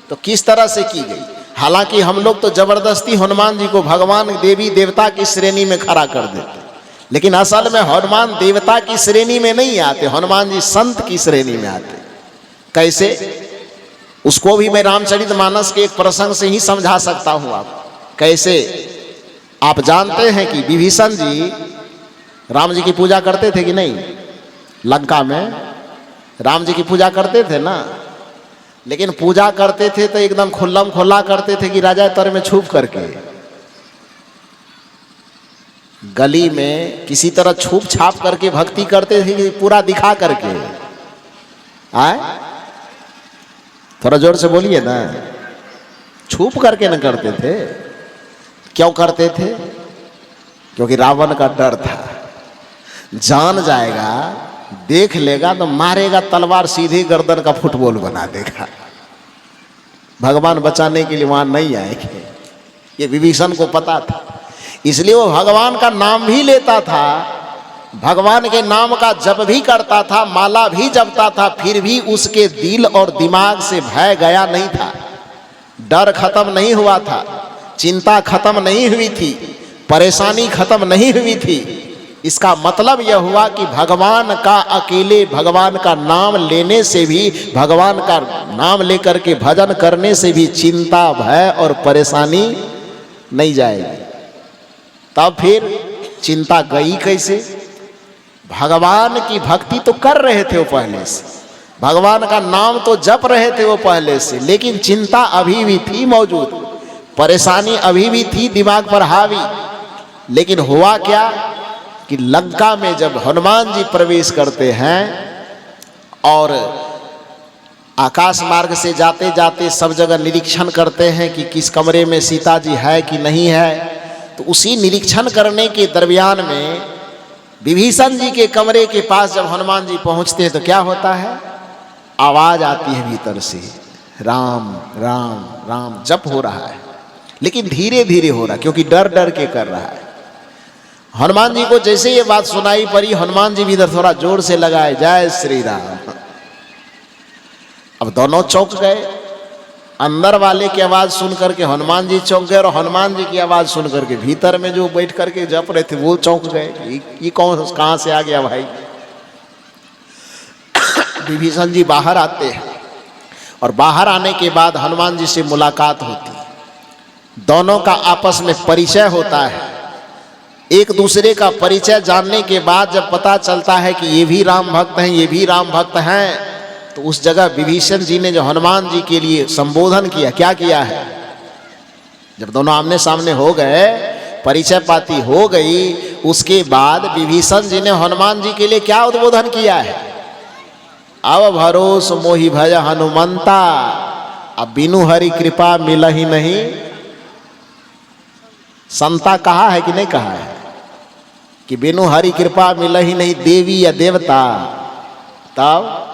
तो किस तरह से की गई? हालांकि हम लोग तो जबरदस्ती हनुमान जी को भगवान देवी देवता की श्रेणी में खड़ा कर देते, लेकिन असल में हनुमान देवता की श्रेणी में नहीं आते, हनुमान जी संत की श्रेणी में आते। कैसे? उसको भी मैं रामचरितमानस के एक प्रसंग से ही समझा सकता हूं। आप कैसे? आप जानते हैं कि विभीषण जी राम जी की पूजा करते थे कि नहीं? लंका में राम जी की पूजा करते थे ना, लेकिन पूजा करते थे तो एकदम खुल्लम खुल्ला करते थे कि राजा तर में छुप करके, गली में किसी तरह छुप छाप करके भक्ति करते थे कि पूरा दिखा करके। आए थोड़ा जोर से बोलिए ना। छुप करके न करते थे। क्यों करते थे? क्योंकि रावण का डर था, जान जाएगा, देख लेगा तो मारेगा, तलवार सीधे गर्दन का फुटबॉल बना देगा। भगवान बचाने के लिए वहां नहीं आएंगे, ये विभीषण को पता था। इसलिए वो भगवान का नाम भी लेता था, भगवान के नाम का जप भी करता था, माला भी जपता था, फिर भी उसके दिल और दिमाग से भय गया नहीं था, डर खत्म नहीं हुआ था, चिंता खत्म नहीं हुई थी, परेशानी खत्म नहीं हुई थी। इसका मतलब यह हुआ कि भगवान का अकेले भगवान का नाम लेने से भी, भगवान का नाम लेकर के भजन करने से भी चिंता भय और परेशानी नहीं जाएगी। तब फिर चिंता गई कैसे? भगवान की भक्ति तो कर रहे थे वो पहले से, भगवान का नाम तो जप रहे थे वो पहले से, लेकिन चिंता अभी भी थी मौजूद, परेशानी अभी भी थी दिमाग पर हावी। लेकिन हुआ क्या कि लंका में जब हनुमान जी प्रवेश करते हैं और आकाश मार्ग से जाते जाते सब जगह निरीक्षण करते हैं कि किस कमरे में सीता जी है कि नहीं है। तो उसी निरीक्षण करने के दरमियान में विभीषण जी के कमरे के पास जब हनुमान जी पहुंचते हैं तो क्या होता है, आवाज आती है भीतर से, राम राम राम जप हो रहा है, लेकिन धीरे धीरे हो रहा है क्योंकि डर डर के कर रहा है। हनुमान जी को जैसे ये बात सुनाई पड़ी, हनुमान जी भी इधर थोड़ा जोर से लगाए, जय श्री राम। अब दोनों चौंक गए, अंदर वाले की आवाज सुन करके हनुमान जी चौंक गए और हनुमान जी की आवाज सुन करके भीतर में जो बैठ करके जप रहे थे वो चौंक गए। ये कौन कहां से आ गया भाई। विभीषण जी बाहर आते हैं और बाहर आने के बाद हनुमान जी से मुलाकात होती है, दोनों का आपस में परिचय होता है। एक दूसरे का परिचय जानने के बाद जब पता चलता है कि ये भी राम भक्त हैं, ये भी राम भक्त हैं, तो उस जगह विभीषण जी ने जो हनुमान जी के लिए संबोधन किया, क्या किया है, जब दोनों आमने सामने हो गए, परिचय पाती हो गई, उसके बाद विभीषण जी ने हनुमान जी के लिए क्या उद्बोधन किया है, अब भरोस मोहि भय हनुमंता, अब बिनु हरि कृपा मिलहि नहीं संता। कहा है कि नहीं कहा है कि बिनु हरि कृपा मिलहि नहीं देवी या देवता, तब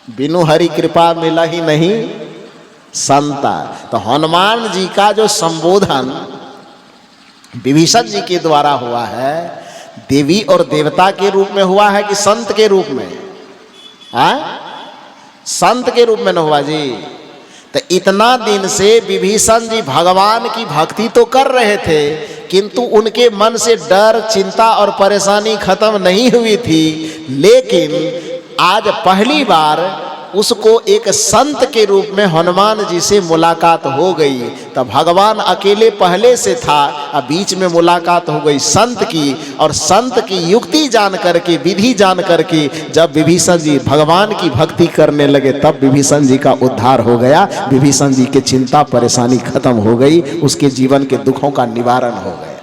बिनु हरि कृपा मिलहि नहीं संता। तो हनुमान जी का जो संबोधन विभीषण जी के द्वारा हुआ है, देवी और देवता के रूप में हुआ है कि संत के रूप में, संत के रूप में न हुआ जी। तो इतना दिन से विभीषण जी भगवान की भक्ति तो कर रहे थे, किंतु उनके मन से डर, चिंता और परेशानी खत्म नहीं हुई थी। लेकिन आज पहली बार उसको एक संत के रूप में हनुमान जी से मुलाकात हो गई। तब भगवान अकेले पहले से था, अब बीच में मुलाकात हो गई संत की, और संत की युक्ति जान करके, विधि जान करके जब विभीषण जी भगवान की भक्ति करने लगे, तब विभीषण जी का उद्धार हो गया। विभीषण जी की चिंता परेशानी खत्म हो गई, उसके जीवन के दुखों का निवारण हो गया।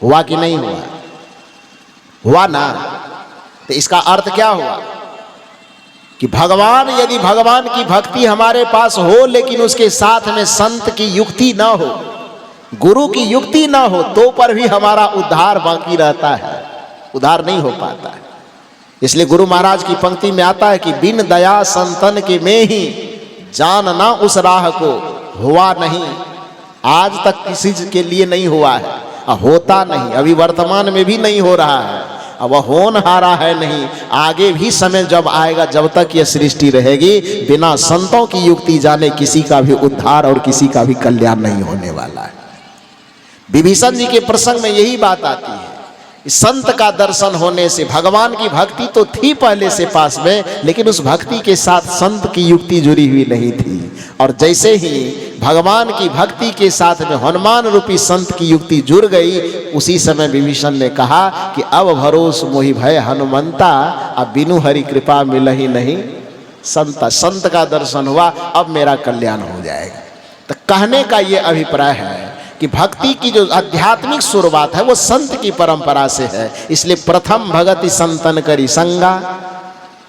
हुआ कि नहीं हुआ? हुआ ना। तो इसका अर्थ क्या हुआ कि भगवान, यदि भगवान की भक्ति हमारे पास हो लेकिन उसके साथ में संत की युक्ति ना हो, गुरु की युक्ति ना हो, तो पर भी हमारा उद्धार बाकी रहता है, उद्धार नहीं हो पाता है। इसलिए गुरु महाराज की पंक्ति में आता है कि बिन दया संतन के में ही जानना उस राह को हुआ नहीं। आज तक किसी के लिए नहीं हुआ है, होता नहीं, अभी वर्तमान में भी नहीं हो रहा है, अब होनहारा है नहीं। आगे भी समय जब आएगा, जब तक यह सृष्टि रहेगी, बिना संतों की युक्ति जाने किसी का भी उद्धार और किसी का भी कल्याण नहीं होने वाला है। विभीषण जी के प्रसंग में यही बात आती है, संत का दर्शन होने से, भगवान की भक्ति तो थी पहले से पास में, लेकिन उस भक्ति के साथ संत की युक्ति जुड़ी हुई नहीं थी। और जैसे ही भगवान की भक्ति के साथ में हनुमान रूपी संत की युक्ति जुड़ गई, उसी समय विभीषण ने कहा कि अब भरोस मोहि भय हनुमंता, अब बिनु हरि कृपा मिलहि नहीं संता। संत का दर्शन हुआ, अब मेरा कल्याण हो जाएगा। तो कहने का ये अभिप्राय है कि भक्ति की जो आध्यात्मिक शुरुआत है वो संत की परंपरा से है। इसलिए प्रथम भगति संतन करी संगा,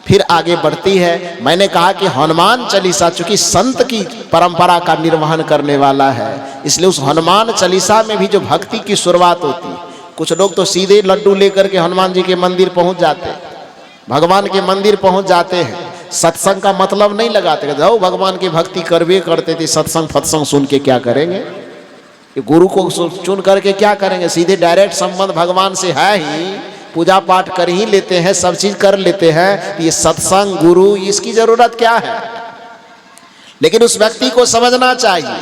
फिर आगे बढ़ती है। मैंने कहा कि हनुमान चालीसा चूंकि संत की परंपरा का निर्वहन करने वाला है, इसलिए उस हनुमान चालीसा में भी जो भक्ति की शुरुआत होती है, कुछ लोग तो सीधे लड्डू लेकर के हनुमान जी के मंदिर पहुंच जाते, भगवान के मंदिर पहुंच जाते हैं, सत्संग का मतलब नहीं लगाते, जाओ भगवान की भक्ति करवे करते थे, सत्संग फत्संग सुन के क्या करेंगे, गुरु को चुन करके क्या करेंगे, सीधे डायरेक्ट संबंध भगवान से है ही, पूजा पाठ कर ही लेते हैं, सब चीज कर लेते हैं, ये सत्संग गुरु इसकी जरूरत क्या है। लेकिन उस व्यक्ति को समझना चाहिए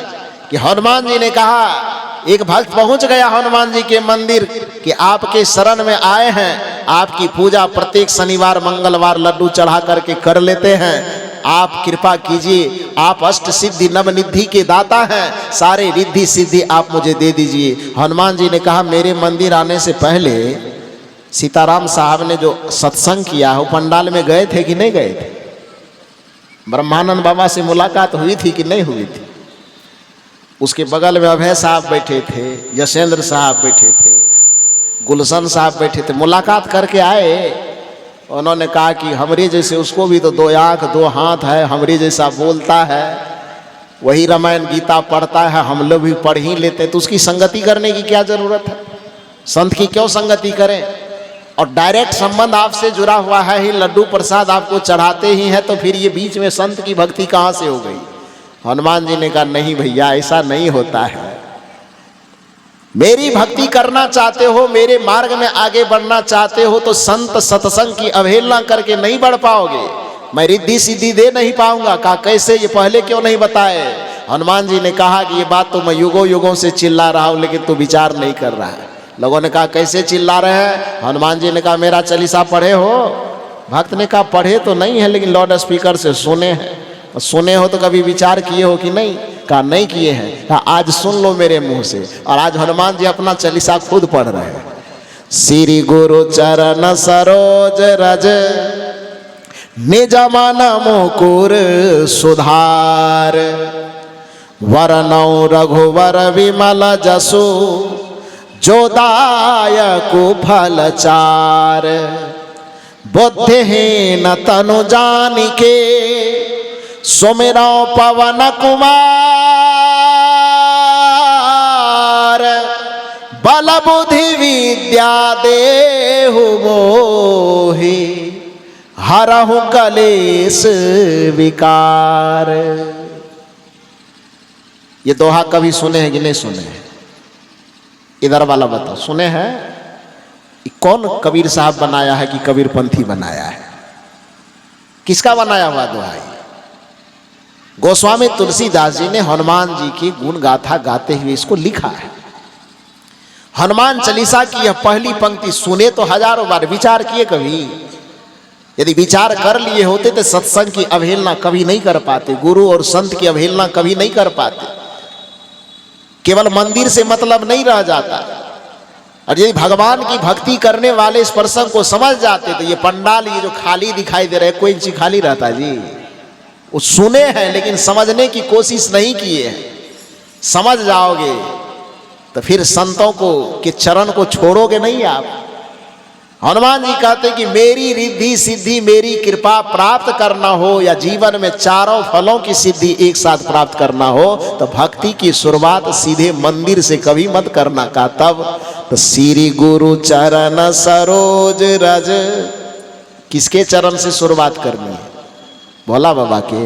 कि हनुमान जी ने कहा, एक भक्त पहुंच गया हनुमान जी के मंदिर कि आपके शरण में आए हैं, आपकी पूजा प्रत्येक शनिवार मंगलवार लड्डू चढ़ा करके कर लेते हैं, आप कृपा कीजिए, आप अष्ट सिद्धि नवनिधि के दाता हैं, सारे रिद्धि सिद्धि आप मुझे दे दीजिए। हनुमान जी ने कहा, मेरे मंदिर आने से पहले सीताराम साहब ने जो सत्संग किया वो पंडाल में गए थे कि नहीं गए थे? ब्रह्मानंद बाबा से मुलाकात हुई थी कि नहीं हुई थी? उसके बगल में अभय साहब बैठे थे, यशेंद्र साहब बैठे थे, गुलशन साहब बैठे थे, मुलाकात करके आए। उन्होंने कहा कि हमरे जैसे उसको भी तो 2 आँख 2 हाथ है, हमरे जैसा बोलता है, वही रामायण गीता पढ़ता है, हम लोग भी पढ़ ही लेते हैं, तो उसकी संगति करने की क्या जरूरत है? संत की क्यों संगति करें? और डायरेक्ट संबंध आपसे जुड़ा हुआ है ही, लड्डू प्रसाद आपको चढ़ाते ही हैं, तो फिर ये बीच में संत की भक्ति कहाँ से हो गई? हनुमान जी ने कहा नहीं भैया, ऐसा नहीं होता है। मेरी भक्ति करना चाहते हो, मेरे मार्ग में आगे बढ़ना चाहते हो, तो संत सत्संग की अवहेलना करके नहीं बढ़ पाओगे। मैं रिद्धि सिद्धि दे नहीं पाऊंगा। कहा कैसे? ये पहले क्यों नहीं बताए? हनुमान जी ने कहा कि ये बात तो मैं युगों युगों से चिल्ला रहा हूं, लेकिन तू विचार नहीं कर रहा है। लोगों ने कहा कैसे चिल्ला रहे हैं? हनुमान जी ने कहा मेरा चालीसा पढ़े हो? भक्त ने कहा पढ़े तो नहीं है, लेकिन लाउड स्पीकर से सुने हैं। सुने हो तो कभी विचार किए हो कि नहीं? कहा नहीं किए हैं। कहा आज सुन लो मेरे मुंह से। और आज हनुमान जी अपना चालीसा खुद पढ़ रहे हैं। श्री गुरु चरण सरोज रज निज मन मुकुर सुधार, वरनौ रघुवर विमल जसु जो दायकु फल चार, बुद्धिहीन तनु जानिके सुमिरौ पवन कुमार, बल बुद्धि विद्या देहु मोहि, हरहु कलेश विकार। ये दोहा कभी सुने हैं कि नहीं सुने हैं? इधर वाला बताओ, सुने हैं? कौन कबीर साहब बनाया है कि कबीर पंथी बनाया है? किसका बनाया हुआ दोहा है? गोस्वामी तुलसीदास जी ने हनुमान जी की गुण गाथा गाते हुए इसको लिखा है। हनुमान चालीसा की यह पहली पंक्ति सुने तो हजारों बार, विचार किए कभी? यदि विचार कर लिए होते तो सत्संग की अवहेलना कभी नहीं कर पाते, गुरु और संत की अवहेलना कभी नहीं कर पाते। केवल मंदिर से मतलब नहीं रह जाता। और यदि भगवान की भक्ति करने वाले इस प्रसंग को समझ जाते तो ये पंडाल ये जो खाली दिखाई दे रहा है, कोई इंच खाली रहता जी? वो सुने हैं लेकिन समझने की कोशिश नहीं किए हैं। समझ जाओगे तो फिर संतों को के चरण को छोड़ोगे नहीं आप। हनुमान जी कहते कि मेरी रिद्धि सिद्धि मेरी कृपा प्राप्त करना हो या जीवन में चारों फलों की सिद्धि एक साथ प्राप्त करना हो तो भक्ति की शुरुआत सीधे मंदिर से कभी मत करना। का तब तो श्री गुरु चरण सरोज रज, किसके चरण से शुरुआत करनी है? भोला बाबा के।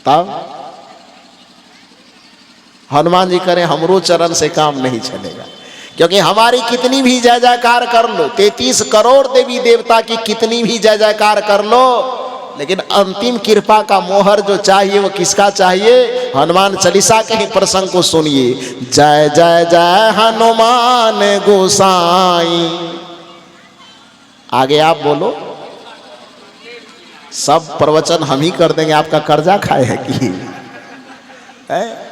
तब हनुमान जी करें, हमरो चरण से काम नहीं चलेगा। क्योंकि हमारी कितनी भी जय जयकार कर लो, 33 करोड़ देवी देवता की कितनी भी जय जयकार कर लो, लेकिन अंतिम कृपा का मोहर जो चाहिए वो किसका चाहिए? हनुमान चालीसा के ही प्रसंग को सुनिए। जय जय जय हनुमान गोसाई। आगे आप बोलो। सब प्रवचन हम ही कर देंगे, आपका कर्जा खाए है कि है?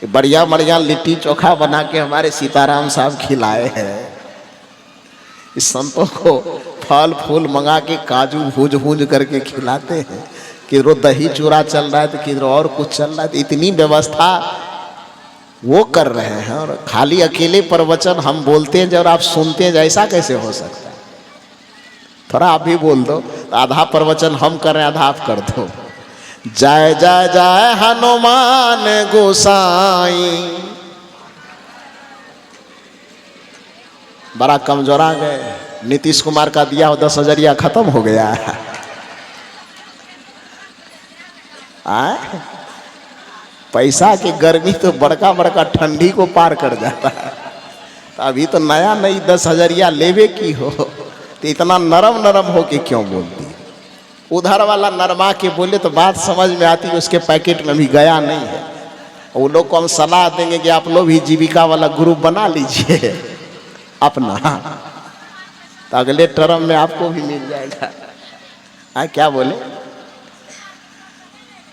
बढ़िया बढ़िया लिट्टी चोखा बना के हमारे सीताराम साहब खिलाए हैं। इस संतों को फल फूल मंगा के काजू भूज भूज करके खिलाते हैं। किधरों दही चूरा चल रहा है तो किधरों और कुछ चल रहा है। तो इतनी व्यवस्था वो कर रहे हैं और खाली अकेले प्रवचन हम बोलते हैं जब आप सुनते हैं, ऐसा कैसे हो सकता है? थोड़ा आप भी बोल दो। आधा प्रवचन हम कर रहे हैं, आधा आप कर दो। जय जय जय हनुमान गोसाई। बड़ा कमजोरा गए। नीतीश कुमार का दिया हो 10,000 खत्म हो गया है। पैसा की गर्मी तो बड़का बड़का ठंडी को पार कर जाता है। तो अभी तो नया नई 10,000 लेवे की हो तो इतना नरम नरम हो के क्यों बोलती? उधर वाला नरमा के बोले तो बात समझ में आती है, उसके पैकेट में भी गया नहीं है। वो लोग को हम सलाह देंगे कि आप लोग भी जीविका वाला ग्रुप बना लीजिए अपना, तो अगले टर्म में आपको भी मिल जाएगा। हाँ क्या बोले?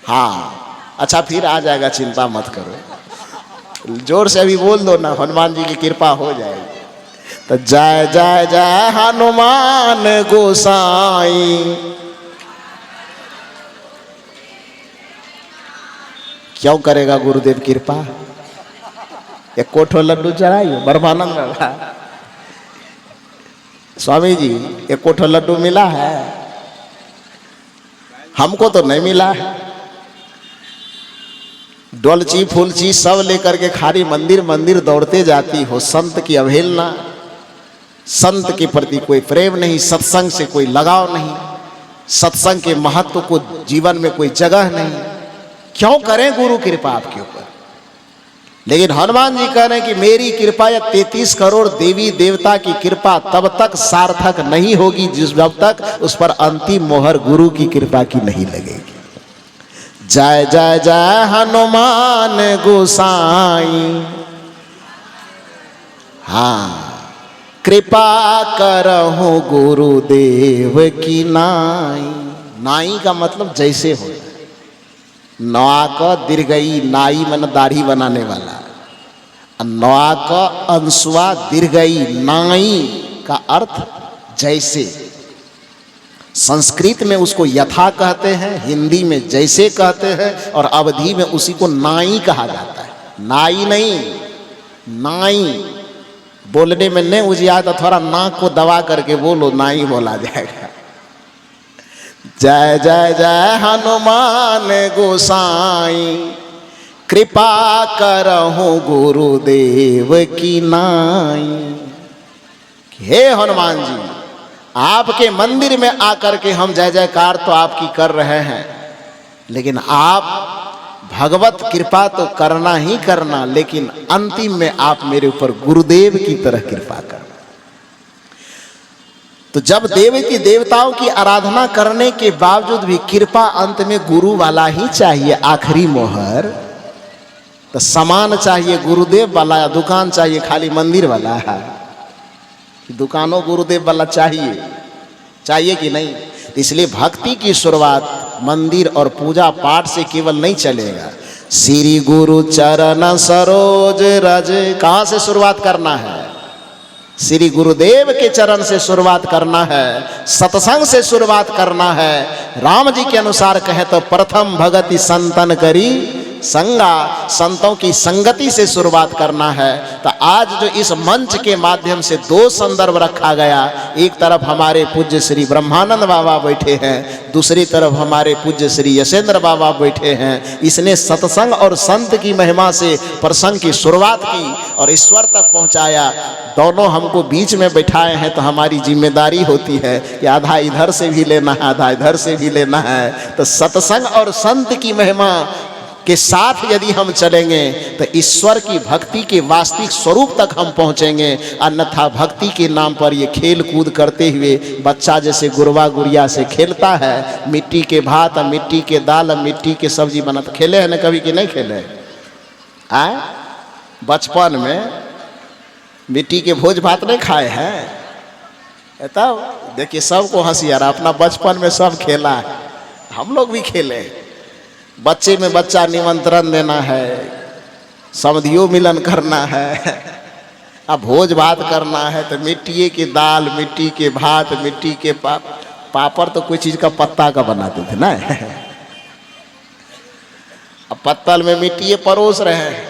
हाँ अच्छा फिर आ जाएगा, चिंता मत करो। जोर से अभी बोल दो ना, हनुमान जी की कृपा हो जाएगी। तो जय जय जय हनुमान गोसाई। क्यों करेगा गुरुदेव कृपा? एक कोठो लड्डू चढ़ाइए ब्रह्मानंद बाबा। स्वामी जी एक कोठा लड्डू मिला है, हमको तो नहीं मिला है। डोलची फूलची सब लेकर के खाली मंदिर मंदिर दौड़ते जाती हो। संत की अवहेलना, संत के प्रति कोई प्रेम नहीं, सत्संग से कोई लगाव नहीं, सत्संग के महत्व को जीवन में कोई जगह नहीं। क्यों करें गुरु कृपा आपके ऊपर? लेकिन हनुमान जी कह रहे हैं कि मेरी कृपा या 33 करोड़ देवी देवता की कृपा तब तक सार्थक नहीं होगी जब तक उस पर अंतिम मोहर गुरु की कृपा की नहीं लगेगी। जय जय जय हनुमान गोसाई, हाँ कृपा करहु गुरुदेव की नाई। नाई का मतलब जैसे हो, नवा का दीर्घई, नाई मन दाढ़ी बनाने वाला, नवा का अंशुआ दीर्घई, नाई का अर्थ जैसे। संस्कृत में उसको यथा कहते हैं, हिंदी में जैसे कहते हैं, और अवधी में उसी को नाई कहा जाता है। नाई नहीं, नाई बोलने में नहीं उजिया तो थोड़ा नाक को दबा करके बोलो, नाई बोला जाएगा। जय जय जय हनुमान गोसाई, कृपा करहु गुरुदेव की नाई। हे हनुमान जी, आपके मंदिर में आकर के हम जय जयकार तो आपकी कर रहे हैं, लेकिन आप भगवत कृपा तो करना ही करना, लेकिन अंतिम में आप मेरे ऊपर गुरुदेव की तरह कृपा करना। तो जब देवी देवताओं की आराधना करने के बावजूद भी कृपा अंत में गुरु वाला ही चाहिए, आखिरी मोहर। तो सामान चाहिए गुरुदेव वाला या दुकान चाहिए खाली मंदिर वाला है? दुकानों गुरुदेव वाला चाहिए कि नहीं? इसलिए भक्ति की शुरुआत मंदिर और पूजा पाठ से केवल नहीं चलेगा। श्री गुरु चरण सरोज रज, कहाँ से शुरुआत करना है? श्री गुरुदेव के चरण से शुरुआत करना है, सत्संग से शुरुआत करना है। राम जी के अनुसार कहे तो प्रथम भगति संतन करी संगा, संतों की संगति से शुरुआत करना है। तो आज जो इस मंच के माध्यम से दो संदर्भ रखा गया, एक तरफ हमारे पूज्य श्री ब्रह्मानंद बाबा बैठे हैं, दूसरी तरफ हमारे पूज्य श्री यशेंद्र बाबा बैठे हैं। इसने सत्संग और संत की महिमा से प्रसंग की शुरुआत की और ईश्वर तक पहुंचाया। दोनों हमको बीच में बैठाए हैं, तो हमारी जिम्मेदारी होती है कि आधा इधर से भी लेना है, आधा इधर से भी लेना है। तो सत्संग और संत की महिमा के साथ यदि हम चलेंगे तो ईश्वर की भक्ति के वास्तविक स्वरूप तक हम पहुंचेंगे। अन्यथा भक्ति के नाम पर ये खेल कूद करते हुए बच्चा जैसे गुरवा गुड़िया से खेलता है, मिट्टी के भात, मिट्टी के दाल, मिट्टी के सब्जी बनाता। खेले हैं ना कभी कि नहीं खेले? आए बचपन में मिट्टी के भोज भात नहीं खाए हैं? तब देखिए सबको हंसी आ रहा, अपना बचपन में सब खेला है, हम लोग भी खेले। बच्चे में बच्चा निमंत्रण देना है, समधियों मिलन करना है, अब भोज भात करना है, तो मिट्टी की दाल, मिट्टी के भात, मिट्टी के पापड़ तो कोई चीज़ का पत्ता का बनाते थे ना। अब पत्तल में मिट्टी परोस रहे हैं,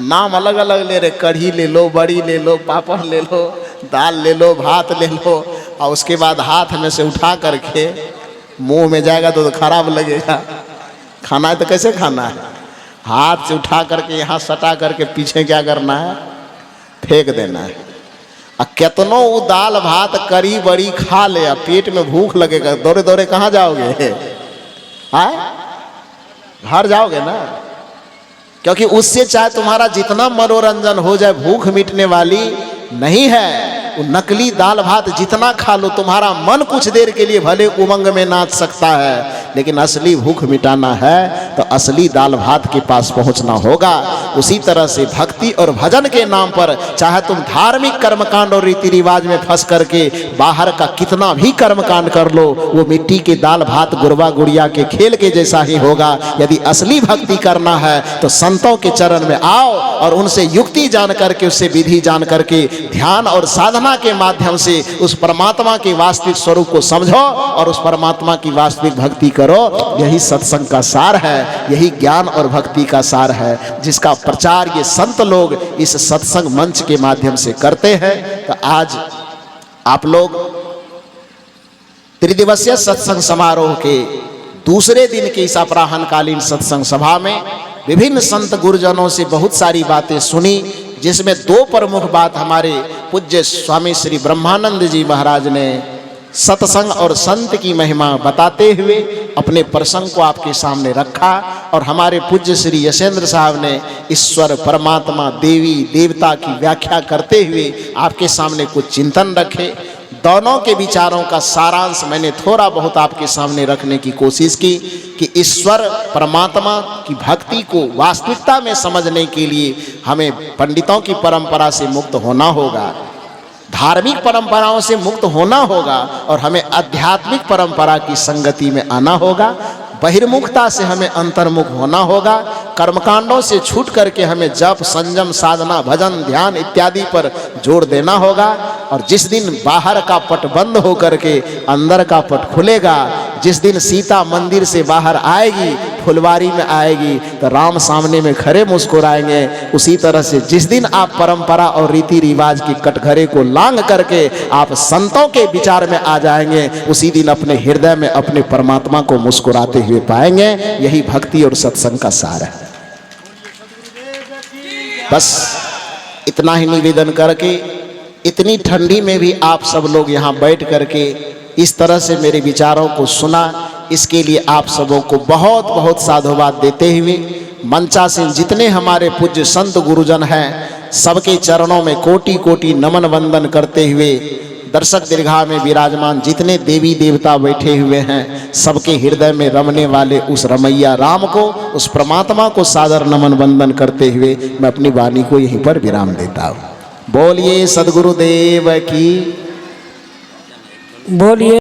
नाम अलग अलग ले रहे, कढ़ी ले लो, बड़ी ले लो, पापड़ ले लो, दाल ले लो, भात ले लो, और उसके बाद हाथ में से उठा करके मुंह में जाएगा तो खराब लगेगा। खाना है तो कैसे खाना है? हाथ से उठा करके यहाँ सटा करके पीछे क्या करना है? फेंक देना है। और कितनों वो दाल भात करी बड़ी खा ले, पेट में भूख लगेगा, दौड़े दौड़े कहाँ जाओगे? आए घर जाओगे ना, क्योंकि उससे चाहे तुम्हारा जितना मनोरंजन हो जाए, भूख मिटने वाली नहीं है। वो नकली दाल भात जितना खा लो, तुम्हारा मन कुछ देर के लिए भले उमंग में नाच सकता है, लेकिन असली भूख मिटाना है तो असली दाल भात के पास पहुंचना होगा। उसी तरह से भक्ति और भजन के नाम पर चाहे तुम धार्मिक कर्मकांड और रीति रिवाज में फंस करके बाहर का कितना भी कर्मकांड कर लो, वो मिट्टी के दाल भात गुरबा गुड़िया के खेल के जैसा ही होगा। यदि असली भक्ति करना है तो संतों के चरण में आओ और उनसे युक्ति जान करके, उससे विधि जान करके, ध्यान और साधना के माध्यम से उस परमात्मा के वास्तविक स्वरूप को समझो और उस परमात्मा की वास्तविक भक्ति करो। यही सत्संग का सार है, यही ज्ञान और भक्ति का सार है, जिसका प्रचार ये संत लोग इस सत्संग मंच के माध्यम से करते हैं। तो आज आप लोग त्रिदिवसीय सत्संग समारोह के दूसरे दिन की इस अपराह्नकालीन सत्संग सभा में विभिन्न संत गुरुजनों से बहुत सारी बातें सुनी, जिसमें दो प्रमुख बात हमारे पूज्य स्वामी श्री ब्रह्मानंद जी महाराज ने सत्संग और संत की महिमा बताते हुए अपने प्रसंग को आपके सामने रखा, और हमारे पूज्य श्री यशेंद्र साहब ने ईश्वर परमात्मा देवी देवता की व्याख्या करते हुए आपके सामने कुछ चिंतन रखे। दोनों के विचारों का सारांश मैंने थोड़ा बहुत आपके सामने रखने की कोशिश की कि ईश्वर परमात्मा की भक्ति को वास्तविकता में समझने के लिए हमें पंडितों की परंपरा से मुक्त होना होगा, धार्मिक परंपराओं से मुक्त होना होगा, और हमें आध्यात्मिक परंपरा की संगति में आना होगा। बहिर्मुखता से हमें अंतर्मुख होना होगा। कर्मकांडों से छूट करके हमें जप, संयम, साधना, भजन, ध्यान इत्यादि पर जोर देना होगा। और जिस दिन बाहर का पट बंद हो करके अंदर का पट खुलेगा, जिस दिन सीता मंदिर से बाहर आएगी, फुलवारी में आएगी, तो राम सामने में खड़े मुस्कुराएंगे। उसी तरह से जिस दिन आप परंपरा और रीति रिवाज की कटघरे को लांग करके आप संतों के विचार में आ जाएंगे, उसी दिन अपने हृदय में अपने परमात्मा को मुस्कुराते हुए पाएंगे। यही भक्ति और सत्संग का सार है। बस इतना ही निवेदन करके, इतनी ठंडी में भी आप सब लोग यहाँ बैठ करके इस तरह से मेरे विचारों को सुना, इसके लिए आप सबों को बहुत बहुत साधुवाद देते हुए मंचासीन जितने हमारे पूज्य संत गुरुजन हैं, सबके चरणों में कोटि कोटि नमन वंदन करते हुए दर्शक दीर्घा में विराजमान जितने देवी देवता बैठे हुए हैं, सबके हृदय में रमने वाले उस रमैया राम को, उस परमात्मा को सादर नमन वंदन करते हुए मैं अपनी वाणी को यहीं पर विराम देता हूँ। बोलिए सद्गुरुदेव की, बोलिए।